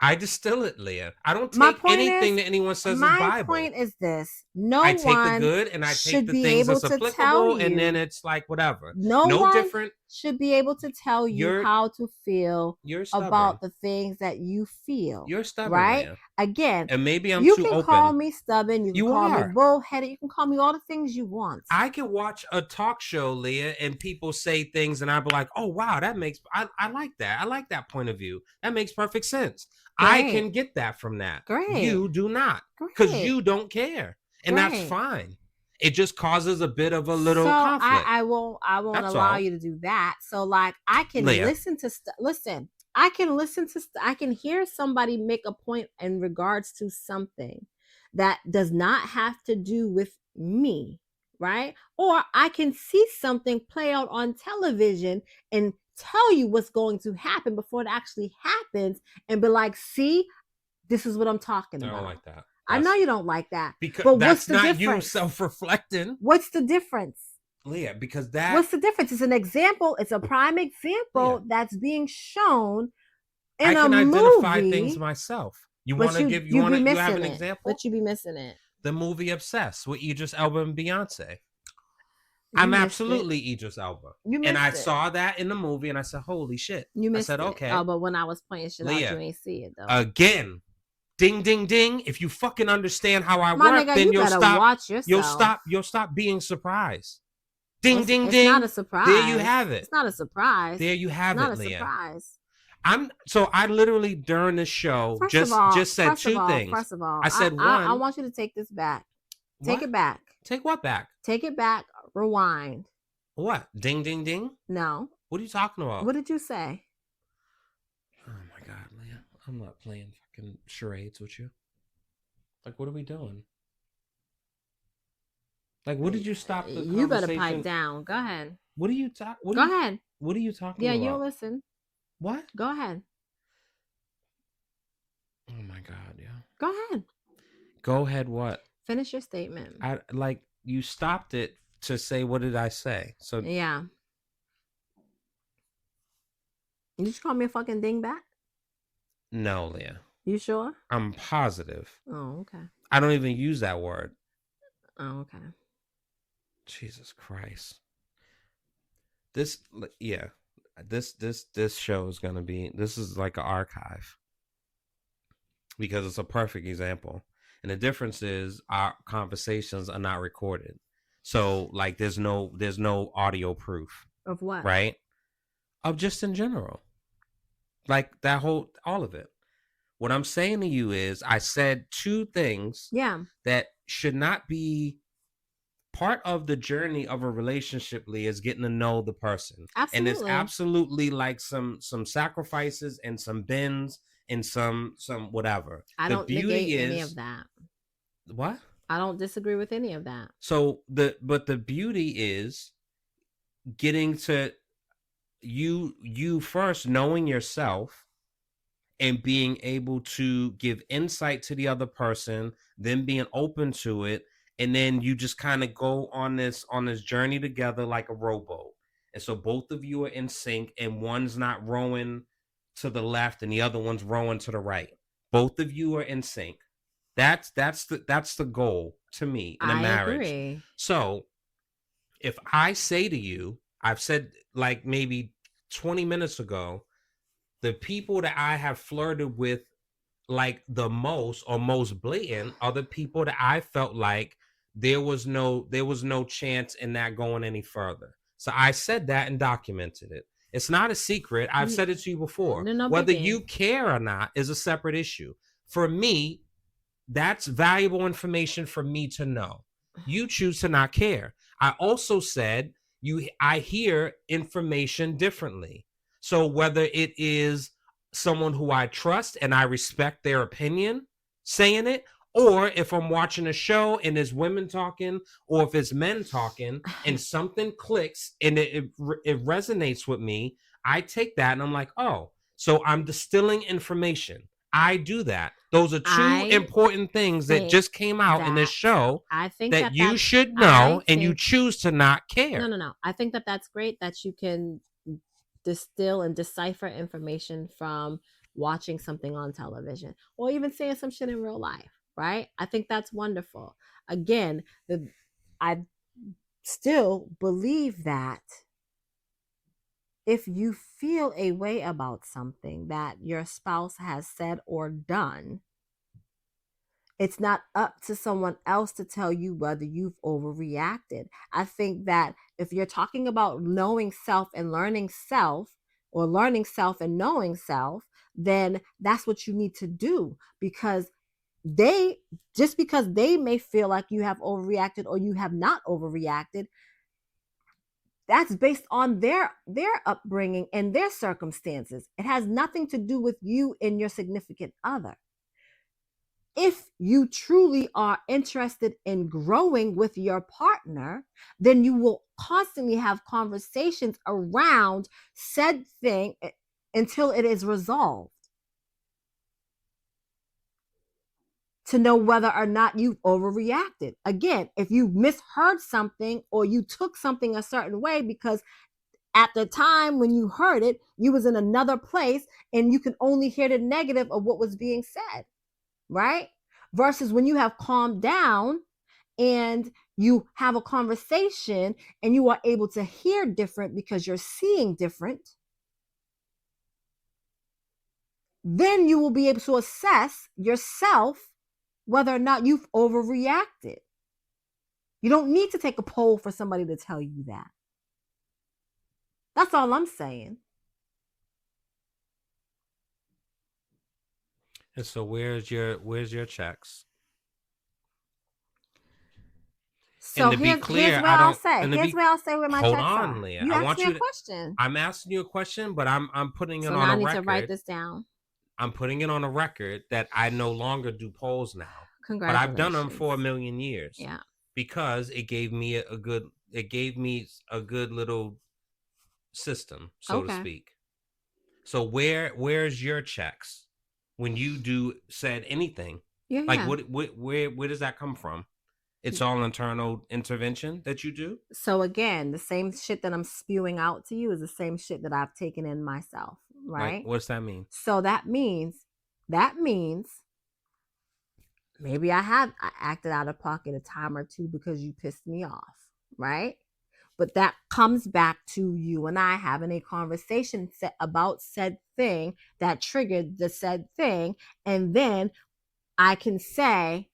I distill it, Leah. I don't My take point anything is- that anyone says is my Bible. point is this: no I take the one good and I take should the be things able that's to tell applicable, and then you- it's like whatever. no No one different. should be able to tell you You're- how to feel You're stubborn. about the things that you feel. You're stubborn, right? Leah. Again, And maybe I'm you too can open. call me stubborn. You can You call are. me bullheaded. You can call me all the things you want. I can watch a talk show, Leah, and people say things, and I'll be like, "Oh wow, that makes I like that. I like that point of view. That makes perfect sense. I Great. can get that from that. Great. You do not, because Great. you don't care, and that's Great. fine. It just causes a bit of a little so conflict. I won't That's allow all. you to do that. So like I can Leah. listen to I can hear somebody make a point in regards to something that does not have to do with me, right? Or I can see something play out on television and tell you what's going to happen before it actually happens and be like, see, this is what I'm talking I about. don't like that. I know you don't like that. Because but that's what's the not difference? you self-reflecting, What's the difference? Leah. Because that What's the difference? It's an example. It's a prime example that's being shown in I can a identify movie. things myself. You but want to give? You be want to? You missing have an it. example? But you be missing it. The movie Obsessed with Idris Elba and Beyonce. You I'm missed absolutely Idris Elba. You And I missed it. saw that in the movie and I said, holy shit. You missed I said, it. okay. Oh, but when I was playing shit Leah, out, you ain't see it though. Again. Ding ding ding. If you fucking understand how I My work, nigga, then you you'll better stop. watch yourself. You'll stop being surprised. Ding It's ding ding. not a surprise. There you have it. It's not a surprise. There you have it's it, not a Leah. surprise. I literally during the show just said two things. First of all, I said I one. want you to take this back. Take What? it back. Take what back? Take it back. Rewind. What? Ding ding ding? No. What are you talking about? What did you say? Oh my god, Leah. I'm not playing fucking charades with you. Like, what are we doing? Like, what did you stop the You better conversation? pipe down. Go ahead. What are you talking? Go ahead. What are you talking Yeah, about? you'll listen. What? Go ahead. Oh my god, yeah. Go ahead. Go ahead. What? Finish your statement. I like you stopped it to say what did I say? So Yeah. Did you call me a fucking dingbat? no, Leah. You sure? I'm positive. Oh, okay. I don't even use that word. Oh, okay. Jesus Christ. This show is gonna be. This is like an archive because it's a perfect example. And the difference is our conversations are not recorded. So like there's no audio proof. Of what? Right? Of just in general. Like that all of it. What I'm saying to you is I said two things Yeah. that should not be part of the journey of a relationship, Lee, is getting to know the person. And it's Absolutely. absolutely like some sacrifices and some bends and some whatever. I The don't beauty negate any is of that. what? I don't disagree with any of that. So the beauty is getting to you first knowing yourself and being able to give insight to the other person, then being open to it, and then you just kind of go on this journey together like a rowboat. And so both of you are in sync, and one's not rowing to the left and the other one's rowing to the right. Both of you are in sync. That's the goal to me in a I marriage. agree. So if I say to you, I've said like maybe 20 minutes ago, the people that I have flirted with like the most or most blatant are the people that I felt like there was no chance in that going any further. So I said that and documented it. It's not a secret. I've said it to you before. No Whether biggie. you care or not is a separate issue. For me, that's valuable information for me to know. You choose to not care. I also said I hear information differently. So whether it is someone who I trust and I respect their opinion saying it, or if I'm watching a show and there's women talking, or if it's men talking and something clicks and it resonates with me, I take that and I'm like, oh, so I'm distilling information. I do that. Those are two important things that just came out in this show I think that you should know and you choose to not care. No. I think that's great that you can distill and decipher information from watching something on television or even seeing some shit in real life, right? I think that's wonderful. Again, I still believe that if you feel a way about something that your spouse has said or done, it's not up to someone else to tell you whether you've overreacted. I think that if you're talking about knowing self and learning self, or learning self and knowing self, then that's what you need to do, because because they may feel like you have overreacted or you have not overreacted, that's based on their upbringing and their circumstances. It has nothing to do with you and your significant other. If you truly are interested in growing with your partner, then you will constantly have conversations around said thing until it is resolved, to know whether or not you've overreacted. Again, if you misheard something or you took something a certain way because at the time when you heard it, you was in another place and you can only hear the negative of what was being said, right? Versus when you have calmed down and you have a conversation and you are able to hear different because you're seeing different, then you will be able to assess yourself whether or not you've overreacted. You don't need to take a poll for somebody to tell you that. That's all I'm saying. And so where's your checks? So and to be clear, here's what I'll say. Here's what I'll say where my checks are. Hold on, Leah. You asked me a question. I'm asking you a question, but I'm putting it on a record. So now I need to write this down. I'm putting it on a record that I no longer do polls now. But I've done them for 1 million years. Yeah. Because it gave me a good little system, so to speak. So where's your checks when you do said anything? Yeah. Like where does that come from? It's all internal intervention that you do? So again, the same shit that I'm spewing out to you is the same shit that I've taken in myself, right? Like, what's that mean? So that means maybe I acted out of pocket a time or two because you pissed me off, right? But that comes back to you and I having a conversation about said thing that triggered the said thing. And then I can say,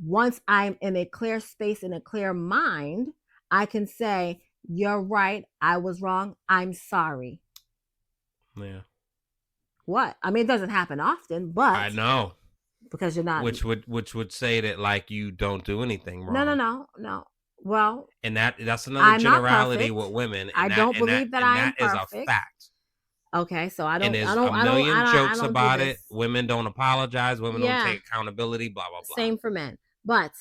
once I'm in a clear space, in a clear mind, I can say, you're right, I was wrong, I'm sorry. Yeah. What? I mean, it doesn't happen often, but I know. Because you're not, which would say that like you don't do anything wrong. No. Well, And that's another I'm not generality perfect. with women. I don't believe that I am that is a perfect. fact. Okay, so And there's a million I jokes don't about do it. this. Women don't apologize. Women don't take accountability. Blah blah blah. Same for men, but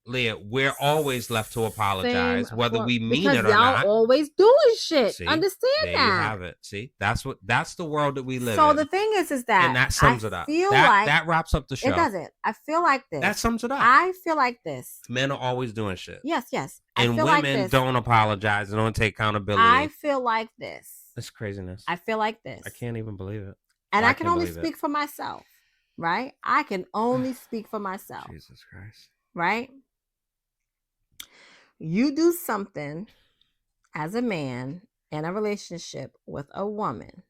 Leah, we're always left to apologize, whether we mean because it or y'all not. always doing shit. See, Understand there that? you have it. See, that's the world that we live in. So the thing is that, and that sums it up. Like that wraps up the show. It doesn't. I feel like this. That sums it up. I feel like this. Men are always doing shit. Yes. And women don't apologize and don't take accountability. I feel like this. That's craziness. I feel like this. I can't even believe it. And I can only speak for myself, right? I can only speak for myself. Jesus Christ. Right? You do something as a man in a relationship with a woman,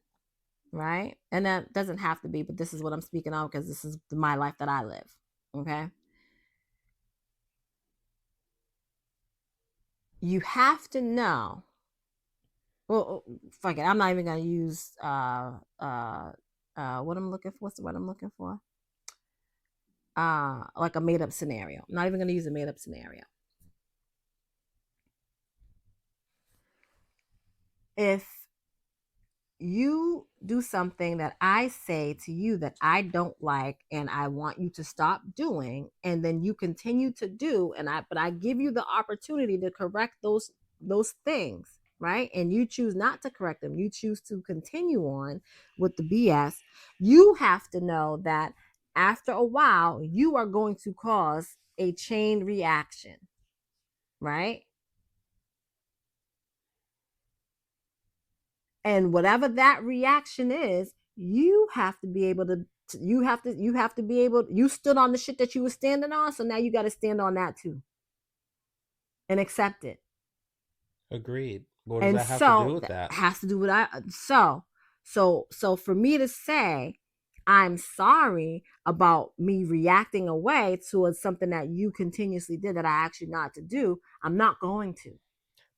right? And that doesn't have to be, but this is what I'm speaking of because this is my life that I live, okay? You have to know. Well, fuck it. I'm not even gonna use what I'm looking for. What's the word I'm looking for? Like a made up scenario. I'm not even gonna use a made up scenario. If you do something that I say to you that I don't like and I want you to stop doing, and then you continue to do, but I give you the opportunity to correct those things, right? And you choose not to correct them. You choose to continue on with the BS. You have to know that after a while, you are going to cause a chain reaction, right? And whatever that reaction is, you have to be able to, you stood on the shit that you were standing on. So now you got to stand on that too. And accept it. Agreed. What does that have to do with that? Has to do with so for me to say, I'm sorry about me reacting away towards something that you continuously did that I asked you not to do, I'm not going to.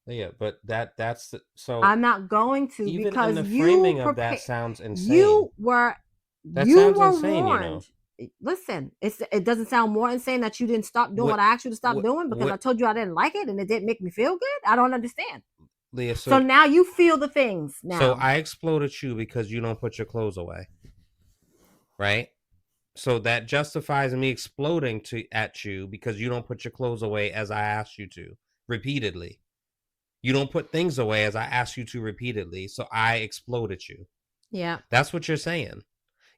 Yeah, but that's so. I'm not going to even because in the framing of that sounds insane. You were insane, warned. You know? Listen, it doesn't sound more insane that you didn't stop doing what I asked you to stop doing because I told you I didn't like it and it didn't make me feel good. I don't understand. Leah, so now you feel the things now. So I exploded you because you don't put your clothes away, right? So that justifies me exploding at you because you don't put your clothes away as I asked you to repeatedly. You don't put things away as I asked you to repeatedly, so I exploded you. Yeah. That's what you're saying.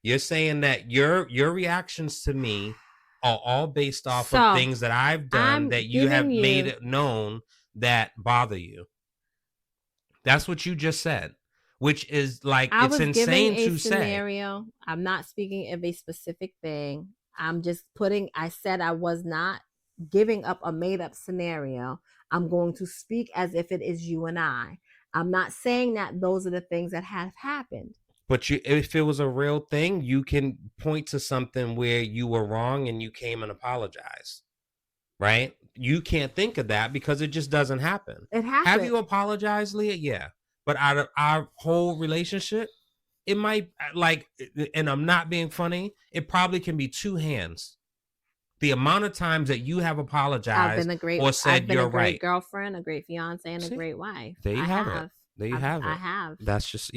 You're saying that your reactions to me are all based off of things that I've done that you have made it known that bother you. That's what you just said, which is like, it's insane to say. I'm not speaking of a specific thing. I'm just I said I was not giving up a made up scenario. I'm going to speak as if it is you and I. I'm not saying that those are the things that have happened. But if it was a real thing, you can point to something where you were wrong and you came and apologized, right? You can't think of that because it just doesn't happen. It happens. Have you apologized, Leah? Yeah. But out of our whole relationship, it might, like, and I'm not being funny, it probably can be two hands. The amount of times that you have apologized or said you're right. I've been a great girlfriend, a great fiance, and a great wife. There you have it. There you have it. I have. That's just,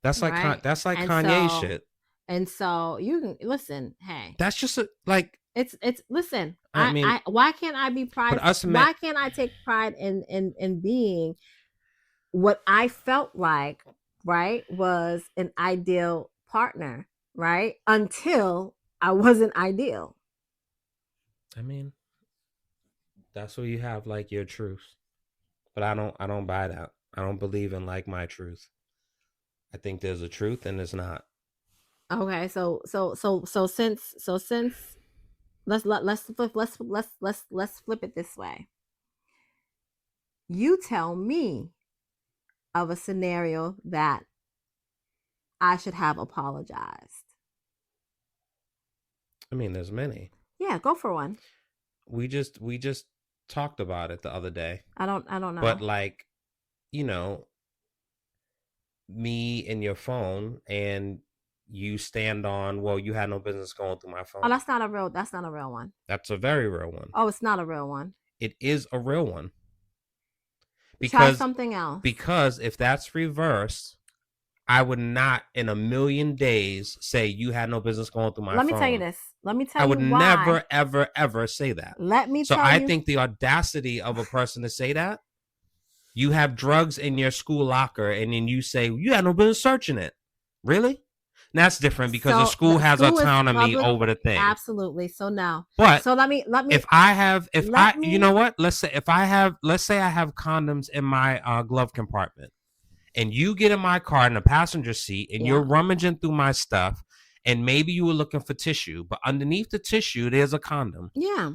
that's like Kanye shit. And so you can listen. Hey, that's just like it's. Listen, I mean, why can't I be pride? Why can't I take pride in being what I felt like? Right, was an ideal partner. Right, until I wasn't ideal. I mean, that's what you have, like, your truth. But I don't buy that. I don't believe in like my truth. I think there's a truth and there's not. Okay, so since let's flip it this way. You tell me of a scenario that I should have apologized. I mean, there's many. Yeah, go for one. We just talked about it the other day. I don't know. But like, me and your phone, and you stand on, well, you had no business going through my phone. Oh, that's not a real one. That's a very real one. Oh, it's not a real one. it is a real one. Try something else. Because if that's reversed, I would not in a million days say you had no business going through my phone. Let me tell you this. Let me tell I you would why. never, ever, ever say that. Let me So tell I you. think the audacity of a person to say that, you have drugs in your school locker and then you say, you had no business searching it. Really? And that's different because the school has autonomy over the thing. Absolutely. So now. But so let me you know what? Let's say I have condoms in my glove compartment. And you get in my car in the passenger seat and you're rummaging through my stuff and maybe you were looking for tissue, but underneath the tissue, there's a condom. Yeah.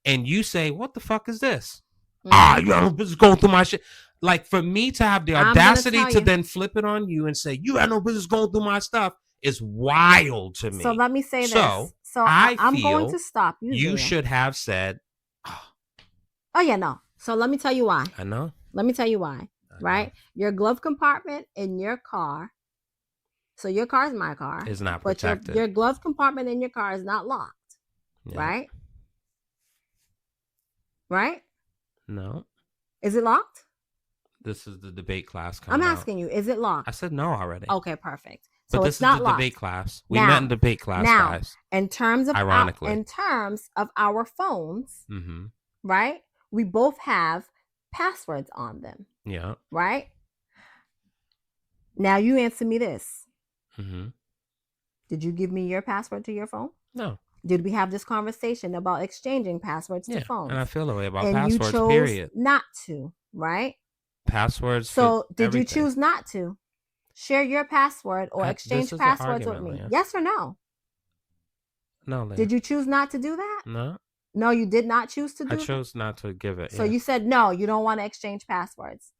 And you say, what the fuck is this? You know, business going through my shit. Like for me to have the audacity to then flip it on you and say, you had no business going through my stuff is wild to me. So let me say this. So I'm going to stop you. You should have said, oh yeah, no. So let me tell you why. I know. Let me tell you why. Right? Your glove compartment in your car. So your car is my car. Is not protected. But your glove compartment in your car is not locked. Yeah. Right? Right? No. Is it locked? This is the debate class coming I'm asking you, is it locked? I said no already. Okay, perfect. So but it's not locked. Debate class. We met in debate class, guys. In terms of ironically. In terms of our phones, right? We both have passwords on them. Yeah. Right? Now you answer me this. Did you give me your password to your phone? No. Did we have this conversation about exchanging passwords to phones? And I feel the way about and passwords, you chose period. Not to, right? Passwords. So did you choose not to share your password or exchange passwords with me? Leah. Yes or no? No, Leah. Did you choose not to do that? No. No, you did not choose to do that? I chose not to give it. So you said no, you don't want to exchange passwords.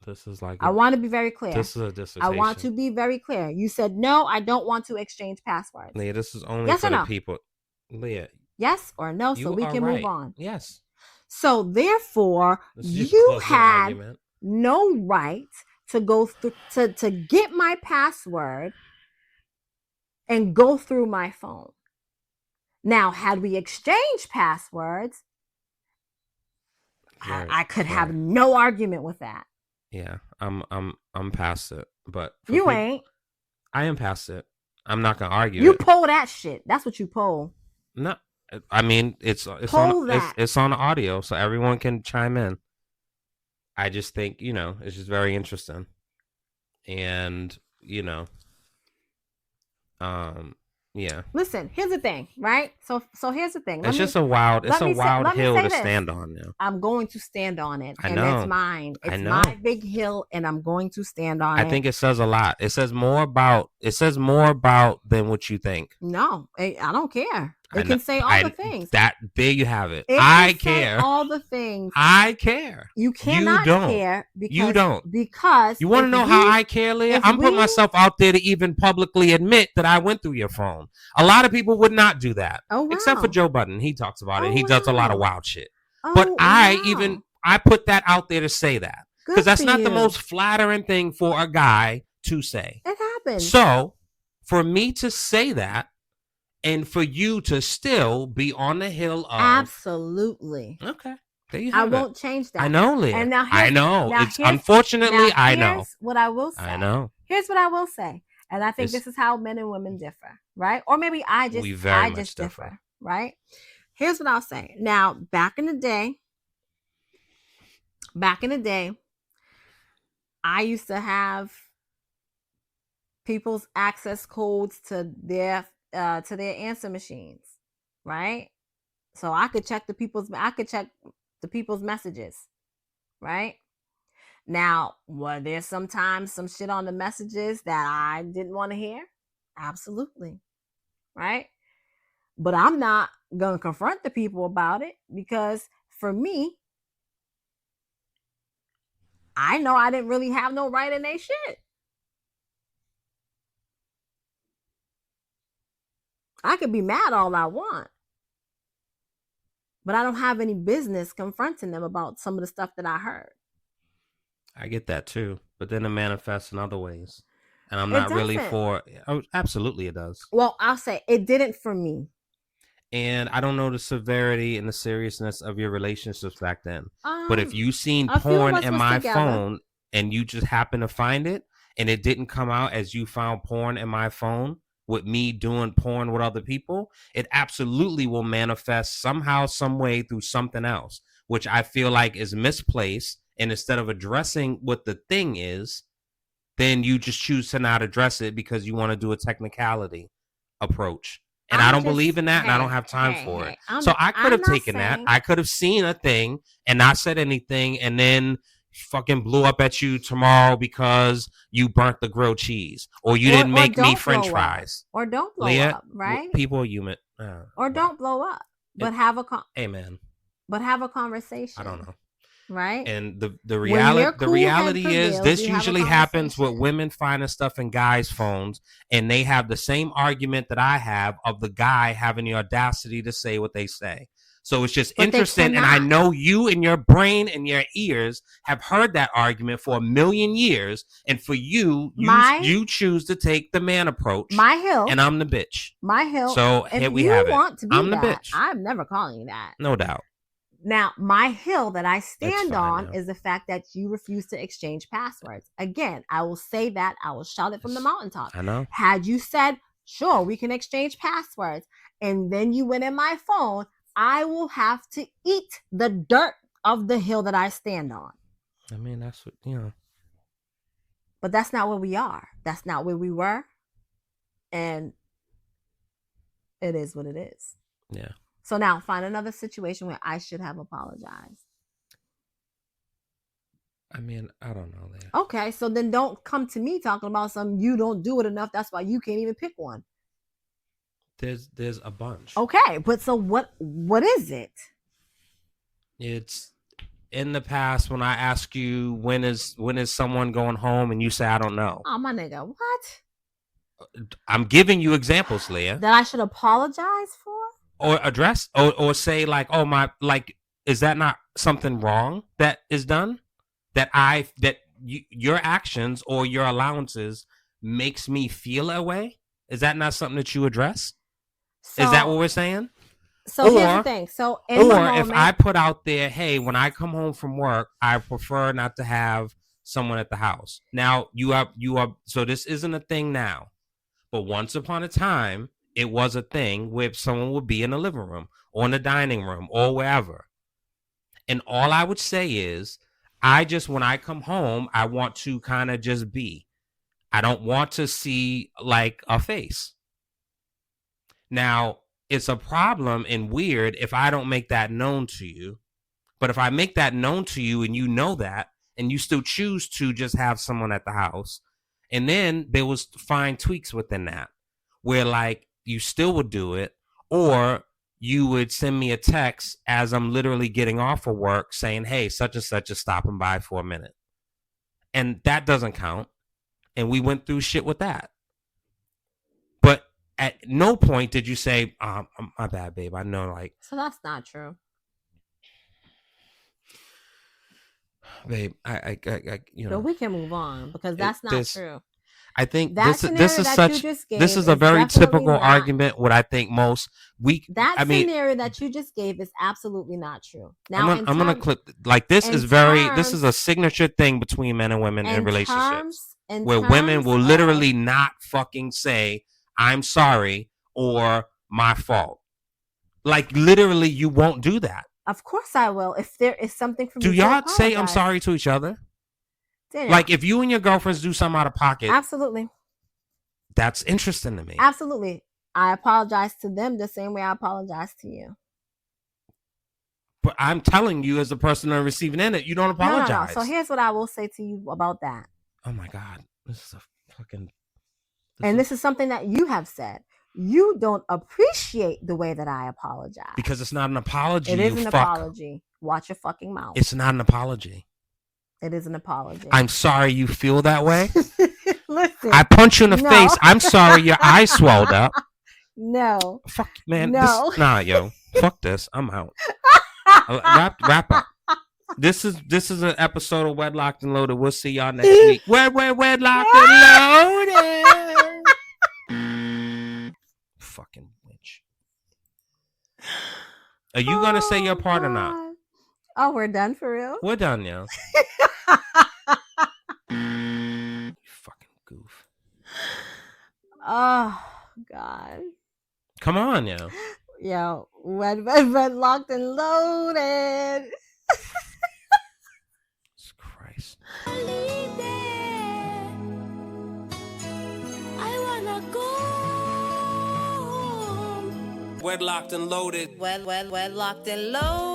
This is like I want to be very clear. This is a dissertation. I want to be very clear. You said no, I don't want to exchange passwords. Leah, this is only for the people. Leah. Yes or no, so we can move on. Yes. So therefore, you had no right to go through to get my password and go through my phone. Now, had we exchanged passwords, I could have no argument with that. Yeah, I'm past it. But you ain't. I am past it. I'm not gonna argue. You pull that shit. That's what you pull. No, I mean it's on the audio, so everyone can chime in. I just think it's just very interesting, and yeah. Listen, here's the thing, right? So here's the thing. It's a wild hill to stand on now. I'm going to stand on it. I know. And it's mine. It's my big hill and I'm going to stand on it. I think it says a lot. It says more about than what you think. No, I don't care. It can say all the things. There you have it. I care. All the things. I care. You cannot care because you don't. Because you want to know how I care, Leah? I'm putting myself out there to even publicly admit that I went through your phone. A lot of people would not do that. Oh, wow. Except for Joe Budden. He talks about it. He does a lot of wild shit. But I put that out there to say that. Because that's not the most flattering thing for a guy to say. It happens. So for me to say that, and for you to still be on the hill of absolutely. Okay. There you have I won't change that. I know, Leah. And now I know. It's unfortunately I know. What I will say. I know. Here's what I will say. And I think this is how men and women differ, right? Or maybe I just differ, right? Here's what I'll say. Now, back in the day, I used to have people's access codes to their answer machines, right? So I could check the people's messages, right? Now, were there sometimes some shit on the messages that I didn't want to hear? Absolutely, right? But I'm not gonna confront the people about it because for me, I know I didn't really have no right in their shit. I could be mad all I want, but I don't have any business confronting them about some of the stuff that I heard. I get that too, but then it manifests in other ways, and I'm not really for. Oh, absolutely, it does. Well, I'll say it didn't for me. And I don't know the severity and the seriousness of your relationships back then. But if you seen a few of porn us in was my together. phone and you just happen to find it and it didn't come out as you found porn in my phone with me doing porn with other people, it absolutely will manifest somehow, some way through something else, which I feel like is misplaced. And instead of addressing what the thing is, then you just choose to not address it because you want to do a technicality approach. And I don't believe in that, and I don't have time for it. So I could have taken that. I could have seen a thing and not said anything, and then fucking blew up at you tomorrow because you burnt the grilled cheese, or you didn't make me French fries, or don't blow Leah, up, right? People are human, or don't blow up, but have a amen. But have a conversation. I don't know. Right. And the reality is this usually happens with women finding stuff in guys' phones, and they have the same argument that I have of the guy having the audacity to say what they say. So it's just interesting, and I know you in your brain and your ears have heard that argument for 1,000,000 years, and for you choose to take the man approach. My hill. And I'm the bitch. My hill. So here we have it. I'm the bitch. I'm never calling you that. No doubt. Now, my hill that I stand on is the fact that you refuse to exchange passwords. Again, I will say that. I will shout it from the mountaintop. I know. Had you said, sure, we can exchange passwords, and then you went in my phone, I will have to eat the dirt of the hill that I stand on. I mean, that's what, you know. But that's not where we are. That's not where we were. And it is what it is. Yeah. So now find another situation where I should have apologized. I mean, I don't know that. Okay, so then don't come to me talking about something you don't do it enough. That's why you can't even pick one. There's a bunch. Okay, but so what is it? It's in the past when I ask you when is someone going home and you say I don't know. Oh my nigga, what? I'm giving you examples, Leah. That I should apologize for? Or address or say like, oh my, like, is that not something wrong that is done? Your actions or your allowances makes me feel that way? Is that not something that you address? Is that what we're saying? So here's the thing. So if I put out there, hey, when I come home from work, I prefer not to have someone at the house. Now you are so this isn't a thing now, but once upon a time, it was a thing where someone would be in the living room or in the dining room or wherever. And all I would say is, when I come home, I want to kind of just be. I don't want to see like a face. Now, it's a problem and weird if I don't make that known to you. But if I make that known to you and you know that, and you still choose to just have someone at the house, and then there was fine tweaks within that, where like, you still would do it, or you would send me a text as I'm literally getting off of work saying, hey, such and such is stopping by for a minute. And that doesn't count. And we went through shit with that. But at no point did you say, my bad, babe. I know, like. So that's not true. Babe, I you know. But we can move on because that's not true. I think this is a very typical argument. What I think most scenario that you just gave is absolutely not true. Now I'm gonna clip like this is a signature thing between men and women in relationships where women will literally not fucking say I'm sorry or my fault. Like literally, you won't do that. Of course I will. If there is something for me to y'all say I'm sorry to each other? Daniel. Like if you and your girlfriends do something out of pocket. Absolutely. That's interesting to me. Absolutely. I apologize to them the same way I apologize to you. But I'm telling you as a person on receiving end, you don't apologize. No. So here's what I will say to you about that. Oh my God. This is a fucking... This is something that you have said. You don't appreciate the way that I apologize. Because it's not an apology. It is an apology. Watch your fucking mouth. It's not an apology. It is an apology. I'm sorry you feel that way. Listen. I punch you in the face. I'm sorry your eyes swelled up. No. Fuck, man. No. Yo. Fuck this. I'm out. Wrap up. This is an episode of Wedlocked and Loaded. We'll see y'all next week. We're Wedlocked and Loaded. Fucking witch. Are you gonna say your part or not? God. Oh, we're done for real? We're done, yo. You fucking goof. Oh, God. Come on, yo. Yo, wedlocked and loaded. Jesus Christ. Wedlocked and loaded. Wedlocked and loaded.